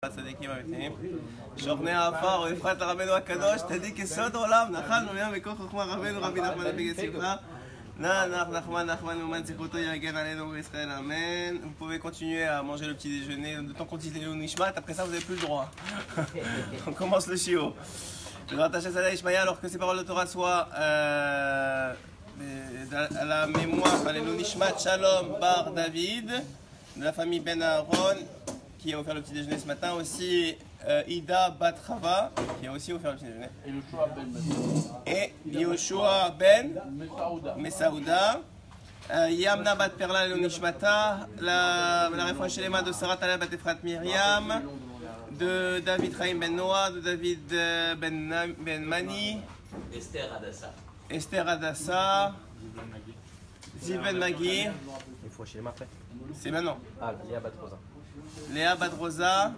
הצדיקים האמיתיים. שוכני העפר ובפרט לרבנו הקדוש, צדיק יסוד עולם, נחלנו ים וכל חוכמה רבנו רבי נחמן בן שמחה. Nachman, Ouman, Zikoto, Yagen, Aleno, Israël, Amen. Vous pouvez continuer à manger le petit déjeuner, le temps qu'on utilise le Nishmat, après ça vous n'avez plus le droit. On commence le Shio. Je rattache à Ishmaïa alors que ces paroles de Torah soient à la mémoire, les Nishmat Shalom Bar David, de la famille Ben Aaron, qui a offert le petit déjeuner ce matin, aussi Ida Batrava, qui a aussi offert le petit déjeuner. Et Yoshua Ben Mesaouda. Yamna Bat Perla Leonishmata, la référence chez les mains de Sarah Talab Bat Efrat Myriam, de David Chaim Ben Noah, de David Ben Mani, Esther Adassa, Ziv Ben Magir. Il faut chez les mains après. C'est maintenant. Ah, Léa Badrosa. Léa Badrosa.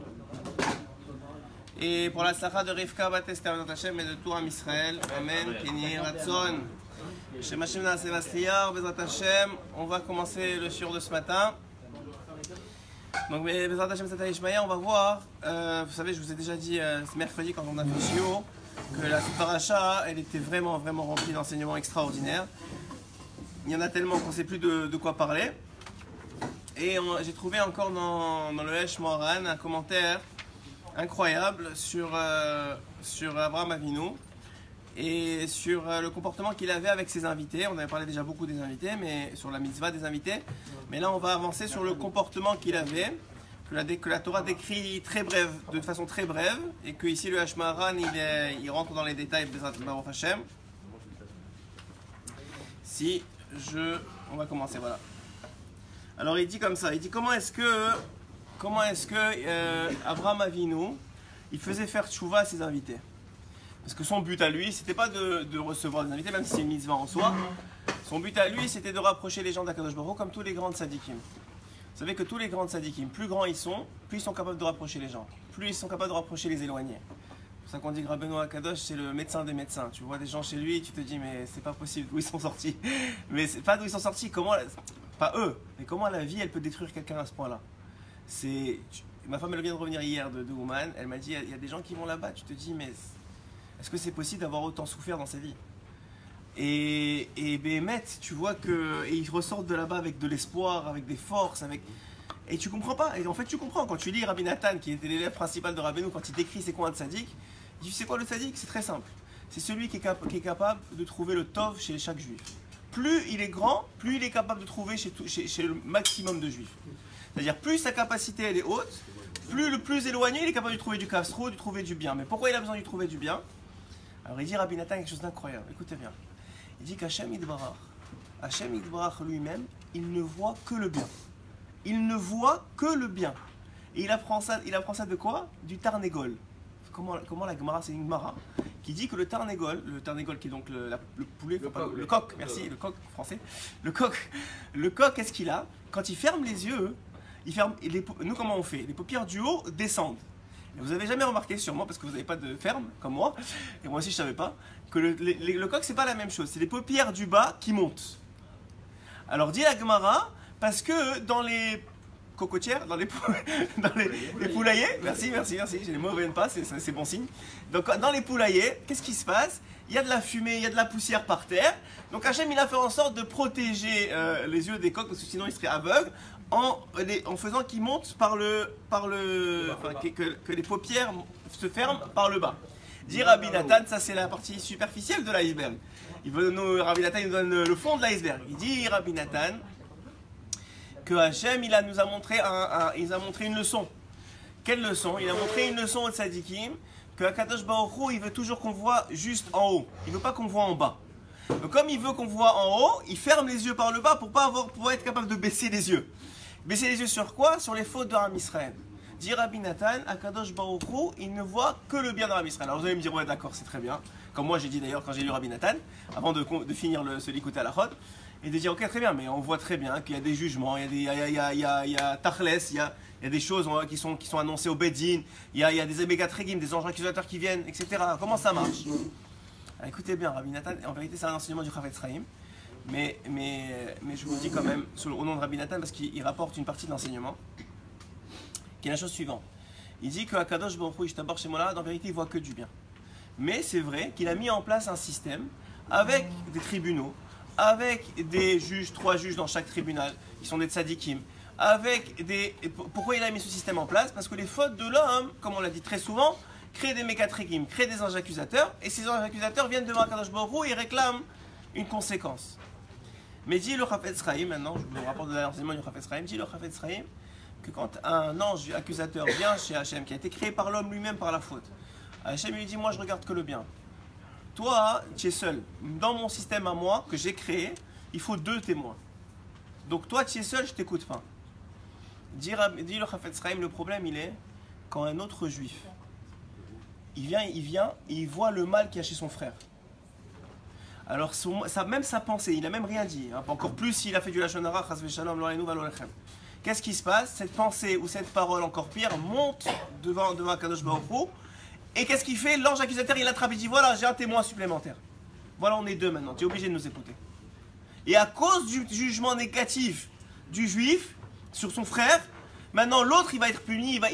Et pour la Sacha de Rivka Bat Esther Ben Hashem et de tout Am Israël. Amen. Keni Ratzon. Shem Hashem Naaseh Vasliar, Bezrat Hashem. On va commencer le shiur de ce matin. Donc, Bezrat Hashem Sata Ishmaïa, on va voir. Vous savez, je vous ai déjà dit ce mercredi quand on a fait le shiur que la Paracha, elle était vraiment remplie d'enseignements extraordinaires. Il y en a tellement qu'on ne sait plus de quoi parler. Et j'ai trouvé encore dans le Hesh Moharan un commentaire incroyable sur Abraham Avinu et sur le comportement qu'il avait avec ses invités. On avait parlé déjà beaucoup des invités, mais sur la mitzvah des invités. Mais là, on va avancer sur le comportement qu'il avait, que la Torah décrit de façon très brève, et que ici le Hesh Moharan il rentre dans les détails de Baruch Hashem. On va commencer, voilà. Alors il dit comme ça, il dit comment est-ce que Abraham Avinu, il faisait faire tchouva à ses invités. Parce que son but à lui, c'était pas de recevoir des invités, même si c'est une mitzvah en soi. Son but à lui, c'était de rapprocher les gens d'Akadosh Baruch Hu comme tous les grands tzadikim. Vous savez que tous les grands tzadikim, plus grands ils sont capables de rapprocher les gens. Plus ils sont capables de rapprocher les éloignés. C'est pour ça qu'on dit que Rabbeinu Akadosh, c'est le médecin des médecins. Tu vois des gens chez lui, tu te dis mais c'est pas possible, d'où ils sont sortis. Mais c'est pas d'où ils sont sortis, pas eux, mais comment la vie elle peut détruire quelqu'un à ce point-là. Ma femme elle vient de revenir hier de Ouman, elle m'a dit il y a des gens qui vont là-bas, tu te dis mais est-ce que c'est possible d'avoir autant souffert dans sa vie? Et Béhémet, tu vois qu'ils ressortent de là-bas avec de l'espoir, avec des forces, et tu comprends pas. Et en fait tu comprends quand tu lis Rabbi Nathan qui était l'élève principal de Rabbeinu, quand il décrit c'est quoi un tzaddik, il dit c'est quoi le tzaddik? C'est très simple, c'est celui qui est capable de trouver le tov chez chaque juif. Plus il est grand, plus il est capable de trouver chez le maximum de juifs. C'est-à-dire plus sa capacité elle est haute, plus le plus éloigné il est capable de trouver du kafsro, de trouver du bien. Mais pourquoi il a besoin de trouver du bien? Alors il dit Rabbi Nathan quelque chose d'incroyable, écoutez bien. Il dit qu'Hachem Yitbarach lui-même, il ne voit que le bien. Il ne voit que le bien. Et il apprend ça de quoi? Du Tarnegol. Comment la Gemara, c'est une Gemara qui dit que le Tarnegol qui est donc le poulet, le coq, merci, le coq français, le coq, qu'est-ce qu'il a? Quand il ferme les yeux, nous comment on fait? Les paupières du haut descendent. Et vous avez jamais remarqué sûrement, parce que vous n'avez pas de ferme comme moi, et moi aussi je savais pas, que le coq c'est pas la même chose, c'est les paupières du bas qui montent. Alors dit la Gemara, parce que dans les cocotières, dans les poulaillers, merci, j'ai les mots ne viennent pas, c'est bon signe. Donc dans les poulaillers, qu'est-ce qui se passe? Il y a de la fumée, il y a de la poussière par terre. Donc Hachem il a fait en sorte de protéger les yeux des coqs, parce que sinon ils seraient aveugles, en faisant qu'ils montent que les paupières se ferment par le bas. Dit Rabbi Nathan, ça c'est la partie superficielle de l'iceberg. Rabbi Nathan il nous donne le fond de l'iceberg. Il dit Rabbi Nathan que Hachem il nous a montré une leçon. Quelle leçon? Il a montré une leçon au tzadikim que Akadosh Baruch Hu il veut toujours qu'on voit juste en haut. Il veut pas qu'on voit en bas. Donc comme il veut qu'on voit en haut, il ferme les yeux par le bas pour être capable de baisser les yeux. Baisser les yeux sur quoi? Sur les fautes de Am Israël. Dit Rabbi Nathan, Akadosh Baruch Hu, il ne voit que le bien dans Am Israël. Alors vous allez me dire ouais d'accord c'est très bien. Comme moi j'ai dit d'ailleurs quand j'ai lu Rabbi Nathan, avant de finir ce Likutei Halachot. Et de dire ok très bien, mais on voit très bien qu'il y a des jugements, il y a tachles, il y a des choses qui sont annoncées au Bedin, il y a des émégatregim, des anges accusateurs qui viennent, etc. Comment ça marche? Alors, écoutez bien, Rabbi Nathan, en vérité c'est un enseignement du Chafetz Chaim, mais je vous le dis quand même au nom de Rabbi Nathan parce qu'il rapporte une partie de l'enseignement, qui est la chose suivante. Il dit que Akadosh Baruch Hu Ishtabar Shemola, en vérité, il voit que du bien. Mais c'est vrai qu'il a mis en place un système avec des tribunaux, avec des juges, 3 juges dans chaque tribunal, qui sont des tzadikim, avec des... Pourquoi il a mis ce système en place? Parce que les fautes de l'homme, comme on l'a dit très souvent, créent des mékatrikim, créent des anges accusateurs, et ces anges accusateurs viennent devant Akadosh Baruch Hu et réclament une conséquence. Mais dit le Chafetz Chaim, maintenant, je vous rapporte de l'enseignement du Chafetz Chaim, dit le Chafetz Chaim que quand un ange accusateur vient chez Hachem, qui a été créé par l'homme lui-même par la faute, Hachem lui dit, moi je regarde que le bien. Toi, tu es seul. Dans mon système à moi, que j'ai créé, il faut 2 témoins. Donc toi, tu es seul, je t'écoute pas. Dit le Chafetz Chaim, le problème il est quand un autre juif, il vient et il voit le mal qu'il y a chez son frère. Alors même sa pensée, il n'a même rien dit. Hein, encore plus s'il a fait du lachon hara, chas v'shalom, lo aleinu v'lo alechem. Qu'est-ce qui se passe? Cette pensée ou cette parole encore pire monte devant Akadosh Baruch Hu. Et qu'est-ce qu'il fait? L'ange accusateur, il l'attrape et dit, voilà, j'ai un témoin supplémentaire. Voilà, on est 2 maintenant, tu es obligé de nous écouter. Et à cause du jugement négatif du juif sur son frère, maintenant l'autre, il va être puni, il va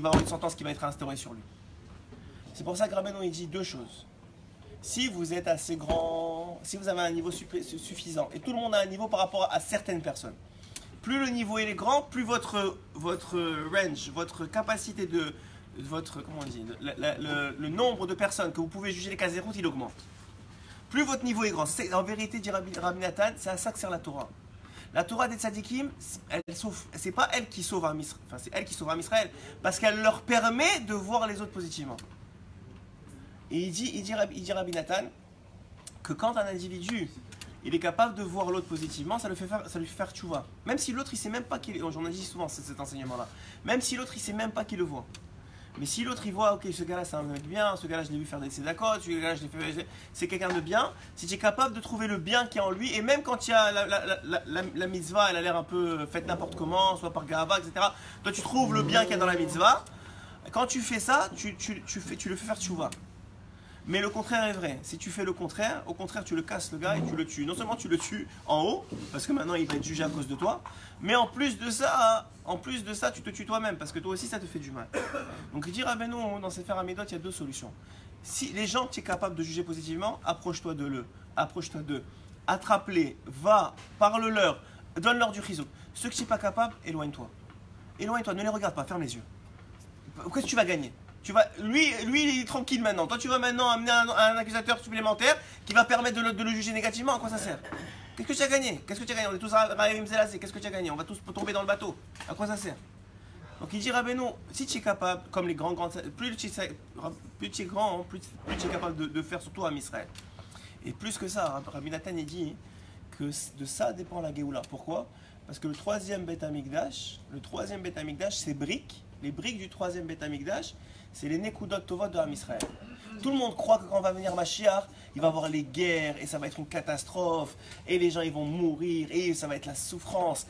avoir une sentence qui va être instaurée sur lui. C'est pour ça que Rabbeinu, il dit 2 choses. Si vous êtes assez grand, si vous avez un niveau suffisant, et tout le monde a un niveau par rapport à certaines personnes, plus le niveau est grand, plus votre range, votre capacité de... comment on dit, le nombre de personnes que vous pouvez juger les cas des routes, il augmente. Plus votre niveau est grand. En vérité, dit Rabbi Nathan, c'est à ça que sert la Torah. La Torah des tzadikim, c'est pas elle qui sauve Israël, enfin c'est elle qui sauve Israël, parce qu'elle leur permet de voir les autres positivement. Et il dit Rabbi Nathan que quand un individu il est capable de voir l'autre positivement, ça lui fait faire tchouva. Même si l'autre il sait même pas qu'il est, j'en ai dit souvent cet enseignement-là, même si l'autre il sait même pas qu'il le voit. Mais si l'autre il voit, ok, ce gars-là c'est un mec bien, ce gars-là je l'ai vu faire des sédakot, ce gars-là c'est quelqu'un de bien, si tu es capable de trouver le bien qui est en lui, et même quand il y a la mitzvah, elle a l'air un peu faite n'importe comment, soit par gava, etc. Toi tu trouves le bien qu'il y a dans la mitzvah, quand tu fais ça, tu le fais faire tchouva. Mais le contraire est vrai. Si tu fais le contraire, au contraire, tu le casses le gars et tu le tues. Non seulement tu le tues en haut, parce que maintenant il va être jugé à cause de toi, mais en plus de ça, tu te tues toi-même, parce que toi aussi ça te fait du mal. Donc il dit Rabbeinu, dans Sefer Hamidot, il y a 2 solutions. Si les gens que tu es capable de juger positivement, approche-toi d'eux. Attrape-les, va, parle-leur, donne-leur du chizouk. Ceux que tu n'es pas capable, éloigne-toi. Éloigne-toi, ne les regarde pas, ferme les yeux. Qu'est-ce que tu vas gagner? Lui, il est tranquille maintenant. Toi, tu vas maintenant amener un accusateur supplémentaire qui va permettre de le juger négativement. À quoi ça sert? Qu'est-ce que tu as gagné? On est tous Raïm Zelazé. Qu'est-ce que tu as gagné? On va tous tomber dans le bateau. À quoi ça sert? Donc il dit Rabbeinu, si tu es capable, comme les grands, plus tu es grand, plus tu es capable de faire surtout à Israël. Et plus que ça, Rabbi Nathan il dit que de ça dépend la Géoula. Pourquoi? Parce que le 3e Beth Amikdash, c'est briques. Les briques du 3e Beth Amikdash, c'est les Nekudot Tovot de Ham Israël. Tout le monde croit que quand va venir Mashiach, il va y avoir les guerres et ça va être une catastrophe et les gens ils vont mourir et ça va être la souffrance.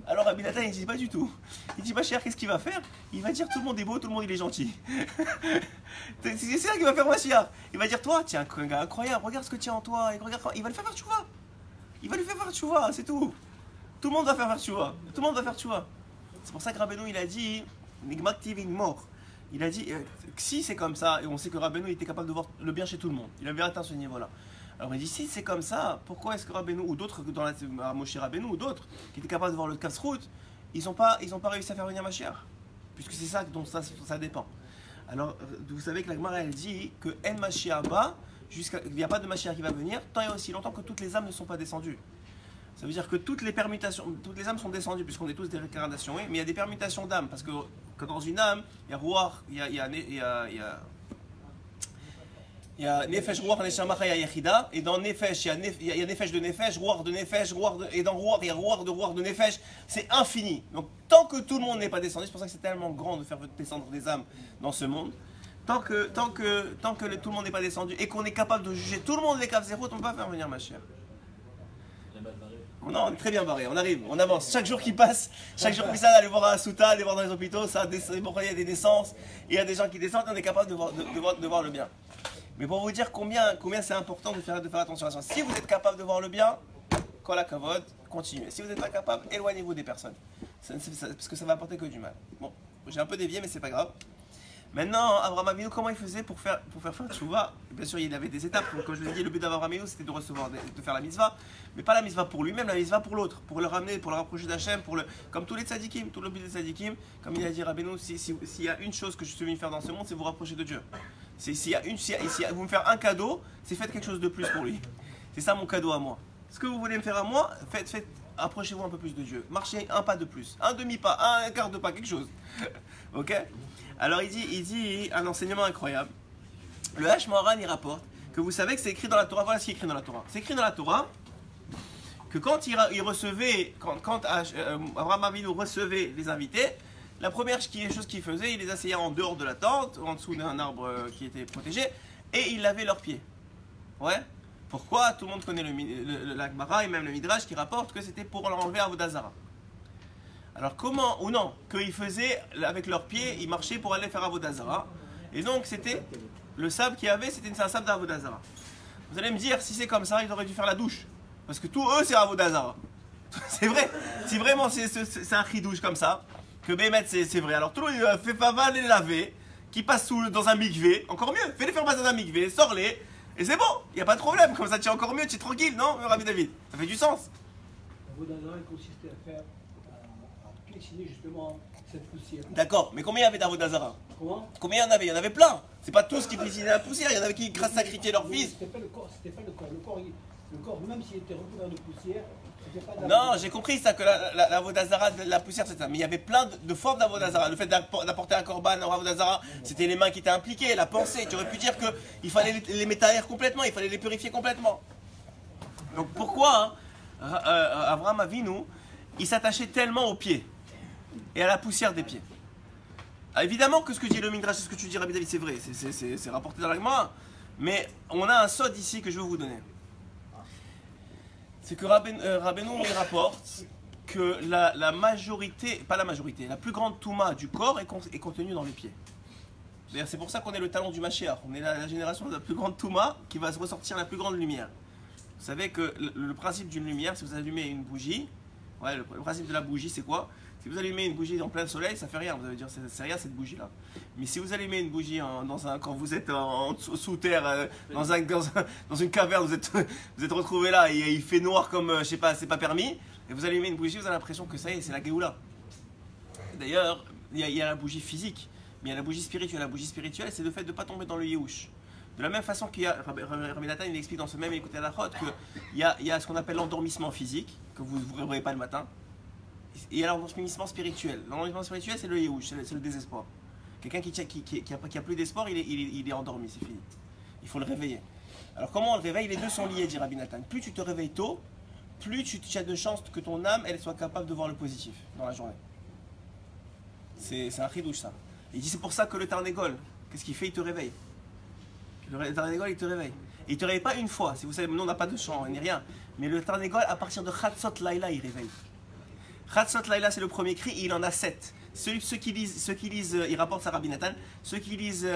Alors Rabbi Nathan il dit pas du tout. Il dit Mashiach qu'est-ce qu'il va faire? Il va dire tout le monde est beau, tout le monde il est gentil. C'est ça qu'il va faire Mashiach. Il va dire toi, tiens un gars incroyable, regarde ce que tu as en toi. Il va le faire tchouva. Il va lui faire faire tchouva, c'est tout. Tout le monde va faire tchouva. Tout le monde va faire tchouva. C'est pour ça que Rabbeinu il a dit Nigmaktivin mort. Il a dit que si c'est comme ça, et on sait que Rabbeinu était capable de voir le bien chez tout le monde, il avait atteint ce niveau-là. Alors il dit si c'est comme ça, pourquoi est-ce que Rabbeinu ou d'autres, dans la Moshe Rabbeinu ou d'autres, qui étaient capables de voir le Kasrout, ils n'ont pas réussi à faire venir Mashiach, puisque c'est ça dont ça dépend. Alors vous savez que la Gemara elle dit que En Mashiach bas, il n'y a pas de Mashiach qui va venir, tant et aussi longtemps que toutes les âmes ne sont pas descendues. Ça veut dire que toutes les âmes sont descendues, puisqu'on est tous des réincarnations, oui, mais il y a des permutations d'âmes, parce que dans une âme, il y a Ruach, il y a Nefesh, Ruach, Neshama, Chaya, Yechida, et dans Nefesh, il y a Nefesh de Nefesh, Ruach de Nefesh, et dans Ruach, il y a Ruach de Nefesh, c'est infini. Donc tant que tout le monde n'est pas descendu, c'est pour ça que c'est tellement grand de faire descendre des âmes dans ce monde, tant que tout le monde n'est pas descendu, et qu'on est capable de juger tout le monde les Kav Zéro, on ne peut pas faire venir Mashiach. Non, on est très bien barré, on arrive, on avance. Chaque jour qui passe, d'aller voir à Souta, d'aller voir dans les hôpitaux, il y a des naissances, il y a des gens qui descendent, on est capable de voir le bien. Mais pour vous dire combien c'est important de faire attention à ça. Si vous êtes capable de voir le bien, kol hakavod, continuez. Si vous n'êtes pas capable, éloignez-vous des personnes. Parce que ça va apporter que du mal. Bon. J'ai un peu dévié, mais c'est pas grave. Maintenant, Avraham Avinu, comment il faisait pour faire tchouva? Bien sûr, il avait des étapes. Donc, comme je vous ai dit, le but d'Avraham Avinu, c'était de recevoir, de faire la mitzvah. Mais pas la mitzvah pour lui-même, la mitzvah pour l'autre. Pour le ramener, pour le rapprocher d'Hachem, comme tous les tzadikim, tout le but des tzadikim. Comme il a dit Rabbeinu, s'il y a une chose que je suis venu faire dans ce monde, c'est vous rapprocher de Dieu. Si vous me faire un cadeau, c'est faites quelque chose de plus pour lui. C'est ça mon cadeau à moi. Ce que vous voulez me faire à moi, approchez-vous un peu plus de Dieu. Marchez un pas de plus, un demi-pas, un quart de pas, quelque chose. Ok? Alors il dit un enseignement incroyable. Le H Moharan il rapporte que vous savez que c'est écrit dans la Torah. Voilà ce qui est écrit dans la Torah. C'est écrit dans la Torah que quand il recevait, quand Avraham Avinu recevait les invités, la première chose qu'il faisait, il les asseyait en dehors de la tente, en dessous d'un arbre qui était protégé, et il lavait leurs pieds. Ouais. Pourquoi? Tout le monde connaît la Gemara et même le Midrash qui rapporte que c'était pour leur enlever Avodah Zara. Alors comment, ou non, qu'ils faisaient avec leurs pieds, ils marchaient pour aller faire Avodah Zara. Et donc c'était, le sable qu'il y avait, c'était un sable d'Avodah Zara. Vous allez me dire, si c'est comme ça, ils auraient dû faire la douche. Parce que tout eux, c'est Avodah Zara. C'est vrai. Si vraiment c'est un chidouche comme ça, que Bémet c'est vrai. Alors tout le monde fait pas mal les laver, qui passent dans un mikvé, encore mieux, fais-les faire passer dans un mikvé, sors-les, et c'est bon, il n'y a pas de problème. Comme ça tu es encore mieux, tu es tranquille, non, Rabbi David? Ça fait du sens. Avodah Zara consistait à faire, à piétiner justement cette poussière. D'accord, mais combien il y avait d'Avodah Zara? Comment? Combien il y en avait? Il y en avait plein. C'est pas tous qui piétinaient la poussière, il y en avait qui sacrifiaient leur fils. C'était pas le corps, c'était pas le corps. Le corps, même s'il était recouvert de poussière, c'était pas de la Non, poussière. j'ai compris ça, que la Avodah Zara, la poussière, c'est ça. Mais il y avait plein de formes d'Avodah Zara. Le fait d'apporter un korban en Avodah Zara, c'était les mains qui étaient impliquées, la pensée. Tu aurais pu dire qu'il fallait les métailler complètement, il fallait les purifier complètement. Donc pourquoi Avraham Avinu, il s'attachait tellement aux pieds et à la poussière des pieds? Ah, évidemment que ce que dit le Midrash, ce que tu dis Rabbi David, c'est vrai, c'est rapporté dans la Gemara. Mais on a un sod ici que je vais vous donner. C'est que Rabbeinu il rapporte que la majorité, pas la majorité, la plus grande touma du corps est contenue dans les pieds. D'ailleurs, c'est pour ça qu'on est le talon du Mashiach. On est la génération de la plus grande touma qui va se ressortir la plus grande lumière. Vous savez que le principe d'une lumière, si vous allumez une bougie, ouais, le principe de la bougie, c'est quoi? Si vous allumez une bougie en plein soleil, ça fait rien. Vous allez dire, c'est rien cette bougie-là. Mais si vous allumez une bougie quand vous êtes sous terre, dans une caverne, vous êtes retrouvé là et il fait noir comme, je sais pas, c'est pas permis, et vous allumez une bougie, vous avez l'impression que ça y est, c'est la Géoula. D'ailleurs, il y a la bougie physique, mais il y a la bougie spirituelle. La bougie spirituelle, c'est le fait de ne pas tomber dans le Yehush. De la même façon qu'il y a, Rabbi Nathan, il explique dans ce même écouté à la chôte qu'il y a ce qu'on appelle l'endormissement physique, que vous ne réveillez pas le matin. Et il y a l'endormissement spirituel. L'endormissement spirituel, c'est le Yehush, c'est le désespoir. Quelqu'un qui a plus d'espoir, il est endormi, c'est fini. Il faut le réveiller. Alors comment on le réveille? Les deux sont liés, dit Rabbi Nathan. Plus tu te réveilles tôt, plus tu as de chances que ton âme elle soit capable de voir le positif dans la journée. C'est un chidouche ça. Il dit c'est pour ça que le Tarnégol, qu'est-ce qu'il fait? Il te réveille. Le Tarnégol il te réveille. Et il ne te réveille pas une fois. Si vous savez, nous on n'a pas de chant, ni rien. Mais le Tarnégol, à partir de Chatzot Laïla, il réveille. Chatzot Laïla, c'est le premier cri, il en a 7. Ceux qui lisent, il rapporte ça à Rabbi Nathan, ceux qui lisent.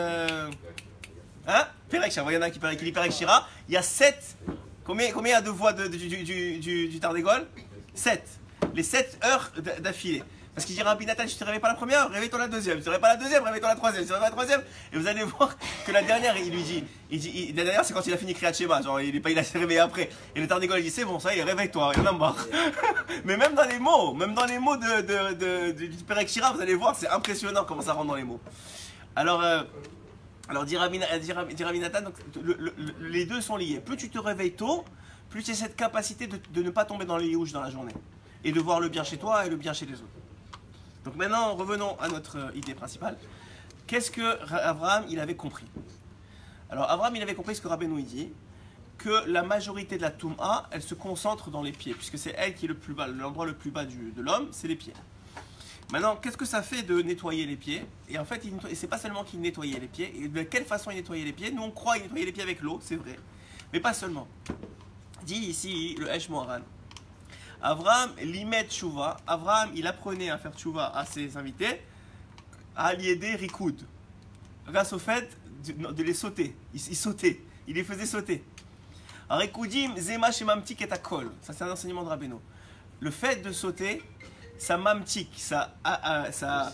Perek Shira, il y en a un qui lit Perek Shira, il y a 7. Combien il y a de voix du Tarnégol? 7. Les 7 heures d'affilée. Parce qu'il dit Rabbi Nathan, si tu ne te réveilles pas la première, réveille-toi la deuxième. Si tu ne te réveilles pas la deuxième, réveille-toi la troisième. Si tu ne te réveilles pas la troisième, et vous allez voir que la dernière, il lui dit, la dernière, c'est quand il a fini Kriyat Shema, genre il s'est réveillé après. Et le Tarnégol, il dit c'est bon, ça y est, réveille-toi, il y en a marre. Mais même dans les mots du Perek Shira, vous allez voir, c'est impressionnant comment ça rentre dans les mots. Alors dit Rabbi Nathan, donc, les deux sont liés. Plus tu te réveilles tôt, plus tu as cette capacité de ne pas tomber dans les Yehush dans la journée. Et de voir le bien chez toi et le bien chez les autres. Donc maintenant, revenons à notre idée principale. Qu'est-ce que Avraham il avait compris? Alors Avraham il avait compris ce que Rabbeinu dit, que la majorité de la Touma, elle se concentre dans les pieds, puisque c'est elle qui est le plus bas, l'endroit le plus bas de l'homme, c'est les pieds. Maintenant, qu'est-ce que ça fait de nettoyer les pieds? Et en fait, c'est pas seulement qu'il nettoyait les pieds, et de quelle façon il nettoyait les pieds? Nous on croit qu'il nettoyait les pieds avec l'eau, c'est vrai, mais pas seulement. Dit ici le Esh Moharan. Avraham limet tchouva. Avraham, il apprenait à faire tchouva à ses invités à l'aider rikoud. Grâce au fait de les sauter. Il sautait. Il les faisait sauter. Rikoudim zema shemamtik et akol. Ça, c'est un enseignement de Rabbeinu. Le fait de sauter, ça mamtik, ça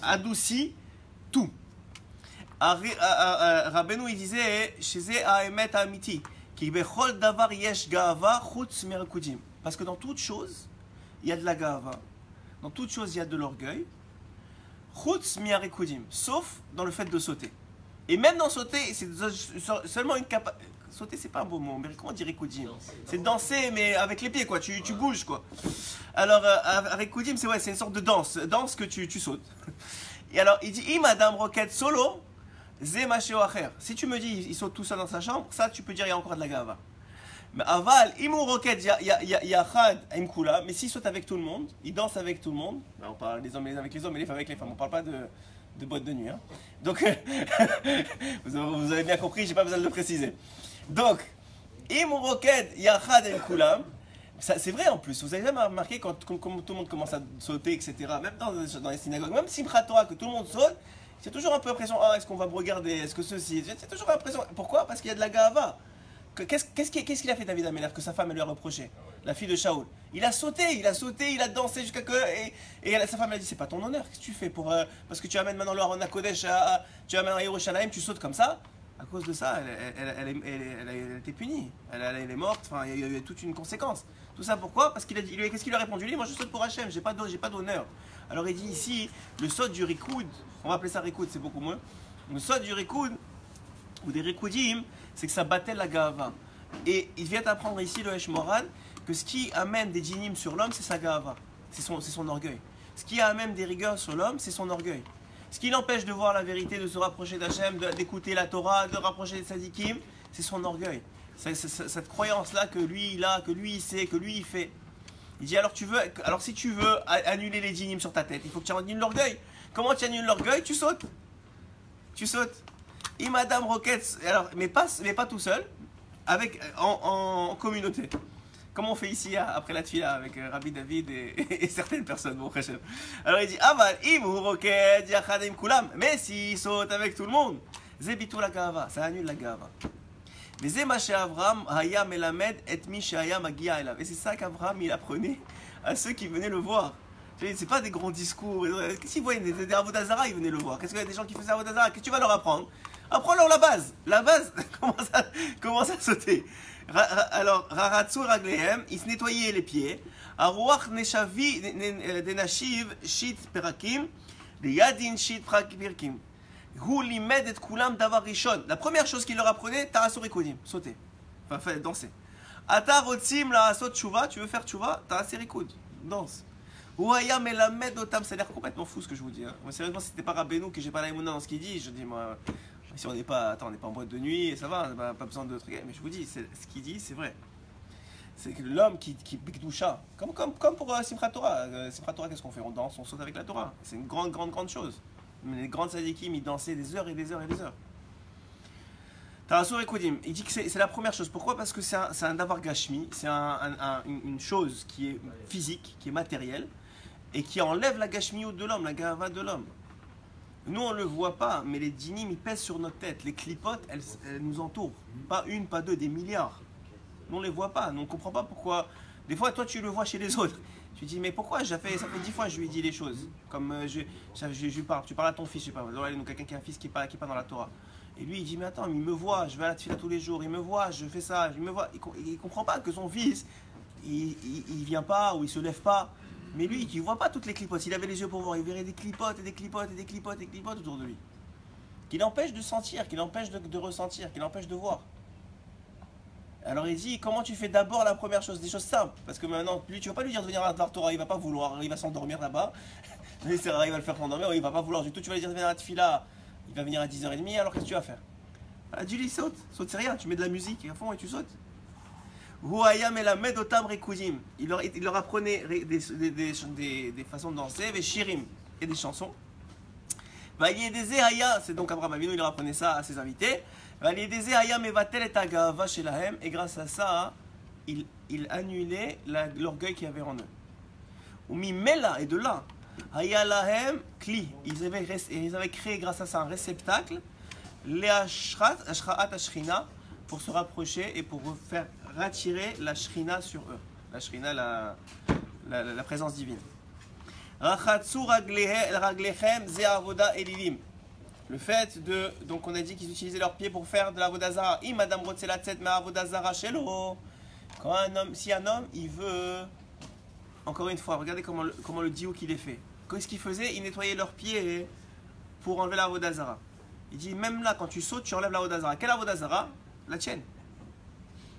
adoucit tout. Rabbeinu il disait chez Haemet Amiti qui bechol davar yesh gaava chutz mirikudim. Parce que dans toute chose, il y a de la gaava. Dans toute chose, il y a de l'orgueil. Chutz mirikudim. Sauf dans le fait de sauter. Et même dans sauter, c'est seulement une capacité. Sauter, c'est pas un beau mot, mais comment dire rikudim? C'est danser, mais avec les pieds, quoi. Tu bouges, quoi. Alors, avec kudim, c'est une sorte de danse que tu sautes. Et alors, il dit, madame roquette solo, zé machéo acher. Si tu me dis, il saute tout seul dans sa chambre, ça, tu peux dire, il y a encore de la gava. Mais aval, imou roquette, yachad, imkula, mais s'il saute avec tout le monde, il danse avec tout le monde, on parle des hommes avec les hommes et les femmes avec les femmes, on parle pas de boîte de nuit. Hein. Donc, vous avez bien compris, j'ai pas besoin de le préciser. Donc, imou roquette, yachad, imkula. C'est vrai en plus, vous avez jamais remarqué quand tout le monde commence à sauter, etc. Même dans les synagogues, même Simchat Torah, que tout le monde saute, c'est toujours un peu l'impression, est-ce qu'on va me regarder, est-ce que ceci, c'est toujours l'impression. Pourquoi? Parce qu'il y a de la gava. Qu'est-ce qu'il a fait David Améler que sa femme lui a reproché? La fille de Shaoul. Il a sauté, il a dansé jusqu'à que. Et sa femme lui a dit, c'est pas ton honneur, qu'est-ce que tu fais parce que tu amènes maintenant le Haron à Kodesh, tu amènes à Yerushalayim, tu sautes comme ça. À cause de ça, elle a été punie. Elle est morte, enfin, il y a eu toute une conséquence. Tout ça pourquoi? Parce qu'il a dit, qu'est-ce qu'il a répondu? Lui, moi je saute pour Hachem, j'ai pas d'honneur. Alors il dit ici, le saut du Rikoud, on va appeler ça Rikoud, c'est beaucoup moins. Le saut du Rikoud, ou des Rikoudim, c'est que ça battait la Gava. Et il vient apprendre ici, le Heshmoran, que ce qui amène des djinim sur l'homme, c'est sa Gava, c'est son orgueil. Ce qui amène des rigueurs sur l'homme, c'est son orgueil. Ce qui l'empêche de voir la vérité, de se rapprocher d'Hachem, d'écouter la Torah, de rapprocher des Sadikim, c'est son orgueil. Cette croyance-là que lui il a, que lui il sait, que lui il fait. Il dit alors si tu veux annuler les djinim sur ta tête, il faut que tu annules l'orgueil. Comment tu annules l'orgueil? Tu sautes. Tu sautes. Et Madame Roquette, alors, mais pas tout seul, en communauté. Comme on fait ici après la tfila avec Rabbi David et certaines personnes. Bon, alors il dit Aval, Imou Roquette, Yachadim Kulam. Mais s'il saute avec tout le monde, Zebitou la Gava, ça annule la Gava. Mais c'est Avraham Haya Melamed et Mishaya Magia Elav. Et c'est ça qu'Avraham il apprenait à ceux qui venaient le voir. C'est pas des grands discours. S'ils voyaient des Avodazara, ils venaient le voir. Qu'est-ce qu'il y a des gens qui faisaient Avodazara? Qu'est-ce que tu vas leur apprendre? Apprends-leur la base. La base, commence à sauter. Alors, Raratsu Raglehem, il se nettoyait les pieds. Arouach Neshavi Denashiv Shit Perakim, de Yadin Shit Prakirkim. La première chose qu'il leur apprenait, Tarasur Rikodim, sauter, enfin danser. Ata Rotzim la Asot Tshuva, tu veux faire Tshuva, Tarasur Rikoud, danse. Ouaya Melamed Otam, ça a l'air complètement fou ce que je vous dis. Hein. Moi, sérieusement, si c'était pas Rabbeinu que j'ai pas la émouna dans ce qu'il dit, je dis moi, si on n'est pas en boîte de nuit, ça va, on n'a pas besoin de trucs. Mais je vous dis, ce qu'il dit, c'est vrai. C'est que l'homme qui Bikdusha, comme pour Simchat Torah. Simchat Torah, qu'est-ce qu'on fait? On danse, on saute avec la Torah. C'est une grande chose. Les grandes sadikim, ils dansaient des heures et des heures et des heures. Tarasur Rikodim, il dit que c'est la première chose. Pourquoi? Parce que c'est un davar gashmi, c'est une chose qui est physique, qui est matérielle, et qui enlève la gashmiout de l'homme, la gava de l'homme. Nous, on ne le voit pas, mais les djinim, ils pèsent sur notre tête. Les clipotes, elles nous entourent. Pas une, pas deux, des milliards. Nous, on ne les voit pas. Nous, on ne comprend pas pourquoi. Des fois, toi, tu le vois chez les autres. Tu dis, mais pourquoi ça fait 10 fois que je lui ai dit les choses. Comme je parle, tu parles à ton fils, je sais pas, donc quelqu'un qui a un fils qui n'est pas dans la Torah. Et lui, il dit, mais attends, il me voit, je vais à la tefila tous les jours, il me voit, je fais ça, il me voit. Il ne comprend pas que son fils, il vient pas ou il se lève pas. Mais lui, il ne voit pas toutes les clipotes. S'il avait les yeux pour voir, il verrait des clipotes et des clipotes et des clipotes et des clipotes autour de lui. Qui l'empêche de sentir, qui l'empêche de ressentir, qui l'empêche de voir. Alors il dit, comment tu fais d'abord la première chose, des choses simples? Parce que maintenant, lui, tu ne vas pas lui dire de venir à la Torah, il ne va pas vouloir, il va s'endormir là-bas. Il va le faire s'endormir, il ne va pas vouloir du tout. Tu vas lui dire de venir à la tefila, il va venir à 10h30, alors qu'est-ce que tu vas faire? Dis-lui, saute, c'est rien, tu mets de la musique à fond et tu sautes. Il leur apprenait des façons de danser, des shirim et des chansons. C'est donc Abraham Avinu, il leur apprenait ça à ses invités. Et grâce à ça, il annulait l'orgueil qu'il y avait en eux. Et de là, ils avaient créé grâce à ça un réceptacle pour se rapprocher et pour faire retirer la shrina sur eux. La shrina, la présence divine. Le fait de, donc on a dit qu'ils utilisaient leurs pieds pour faire de la vodazara. I madame rotzelatset ma vodazara shelo. Quand un homme, si un homme, il veut, encore une fois, regardez comment le diouk il est fait. Qu'est-ce qu'ils faisaient? Ils nettoyaient leurs pieds pour enlever la vodazara. Il dit, même là, quand tu sautes, tu enlèves la vodazara. Quelle vodazara? La tienne.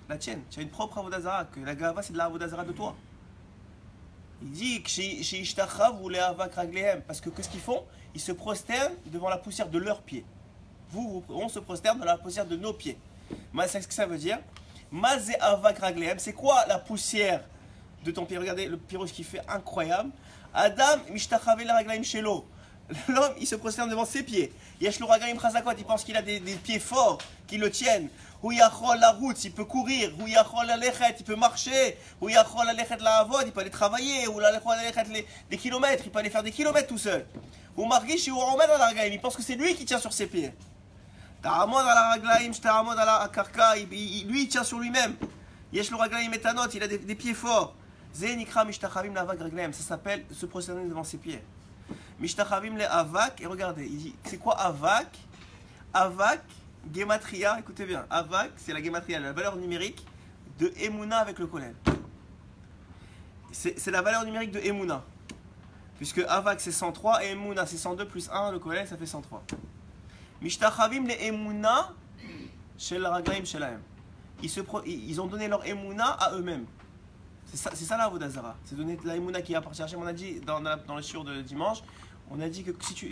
La tienne. Tu as une propre vodazara, que la gava c'est de la vodazara de toi. Il dit parce que qu'est-ce qu'ils font? Ils se prosternent devant la poussière de leurs pieds. On se prosterne devant la poussière de nos pieds. C'est ce que ça veut dire. C'est quoi la poussière de ton pied? Regardez le pirouge qui fait incroyable. Adam shelo. L'homme, il se prosterne devant ses pieds. Il pense qu'il a des pieds forts qui le tiennent. La route, il peut courir. Il peut marcher. Il peut aller travailler. Des kilomètres, il peut aller faire des kilomètres tout seul. Il pense que c'est lui qui tient sur ses pieds. Lui, il tient sur lui-même. Il a des pieds forts. Ça s'appelle se prosterner devant ses pieds. Mishtachavim le avak, et regardez, il dit, c'est quoi avak? Avak, gematria, écoutez bien, avak, c'est la gematria, la valeur numérique de Emouna avec le kollel. C'est la valeur numérique de Emouna. Puisque avak c'est 103 et Emouna c'est 102 plus 1, le kollel ça fait 103. Mishtachavim le Emouna, shel raglaim shelahem. Ils ont donné leur Emouna à eux-mêmes. C'est ça la vodazara. C'est donner la Emouna qui appartient à Hachem. On a dit dans le shiur de dimanche, on a dit que si c'est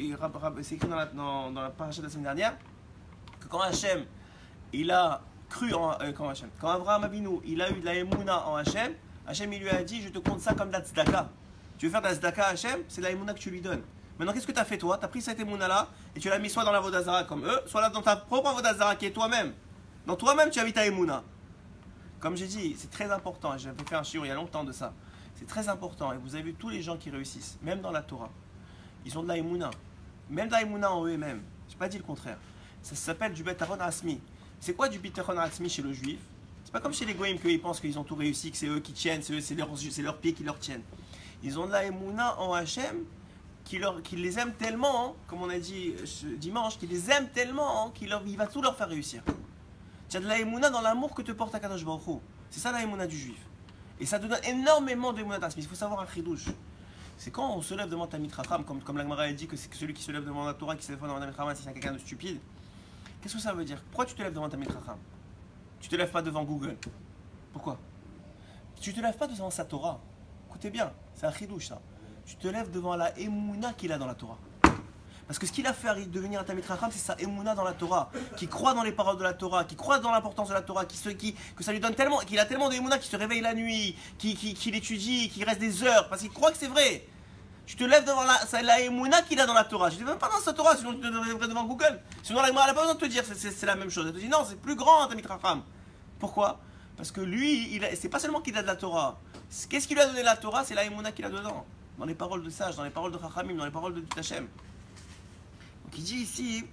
écrit dans la paracha de la semaine dernière, que quand Hachem, il a cru en quand Abraham Avinu, il a eu de la Emouna en Hachem, Hachem il lui a dit, je te compte ça comme de la tzedaka. Tu veux faire de la tzedaka à Hachem, c'est de la Emouna que tu lui donnes. Maintenant, qu'est-ce que tu as fait toi? Tu as pris cette Emouna là et tu l'as mis soit dans la vodazara comme eux, soit là dans ta propre vodazara qui est toi-même. Dans toi-même, tu as mis ta Emouna. Comme j'ai dit, c'est très important, j'avais fait un shiur il y a longtemps de ça. C'est très important, et vous avez vu tous les gens qui réussissent, même dans la Torah, ils ont de la Emouna. Même de la Emouna en eux-mêmes. Je n'ai pas dit le contraire. Ça s'appelle du Betaron Asmi. C'est quoi du Betaron Asmi chez le juif? C'est pas comme chez les Goïms qu'ils pensent qu'ils ont tout réussi, que c'est eux qui tiennent, c'est leurs pieds qui leur tiennent. Ils ont de la Emouna en Hachem qui les aime tellement, hein, comme on a dit dimanche, qui les aime tellement, hein, il va tout leur faire réussir. Tu as de la Emouna dans l'amour que te porte Akadosh Baruch Hu. C'est ça la Emouna du juif. Et ça te donne énormément de Emouna d'Asmi. Il faut savoir un chidouche. C'est quand on se lève devant Tamid Chacham, comme la Gemara a dit que c'est celui qui se lève devant la Torah, qui se lève devant Tamid Chacham, c'est quelqu'un de stupide. Qu'est-ce que ça veut dire? Pourquoi tu te lèves devant Tamid Chacham? Tu te lèves pas devant Google. Pourquoi? Tu te lèves pas devant sa Torah. Écoutez bien, c'est un chidouche ça. Tu te lèves devant la Emouna qu'il a dans la Torah. Parce que ce qu'il a fait devenir un Tamid Chacham, c'est sa Emouna dans la Torah, qui croit dans les paroles de la Torah, qui croit dans l'importance de la Torah, que ça lui donne tellement, qu'il a tellement de Emouna, qu'il se réveille la nuit, qu'il étudie, qu'il reste des heures, parce qu'il croit que c'est vrai. Tu te lèves devant la Emouna qu'il a dans la Torah. Je ne dis même pas dans sa Torah, sinon tu te lèverais devant Google. Sinon la Gemara n'a pas besoin de te dire c'est la même chose. Elle te dit non, c'est plus grand un Tamid Chacham. Pourquoi? Parce que lui, c'est pas seulement qu'il a de la Torah. Qu'est-ce qui lui a donné la Torah? C'est la Emouna qu'il a dedans. Dans les paroles de sages, dans les paroles de Chachamim, dans les paroles de Hachem. Qui dit ici,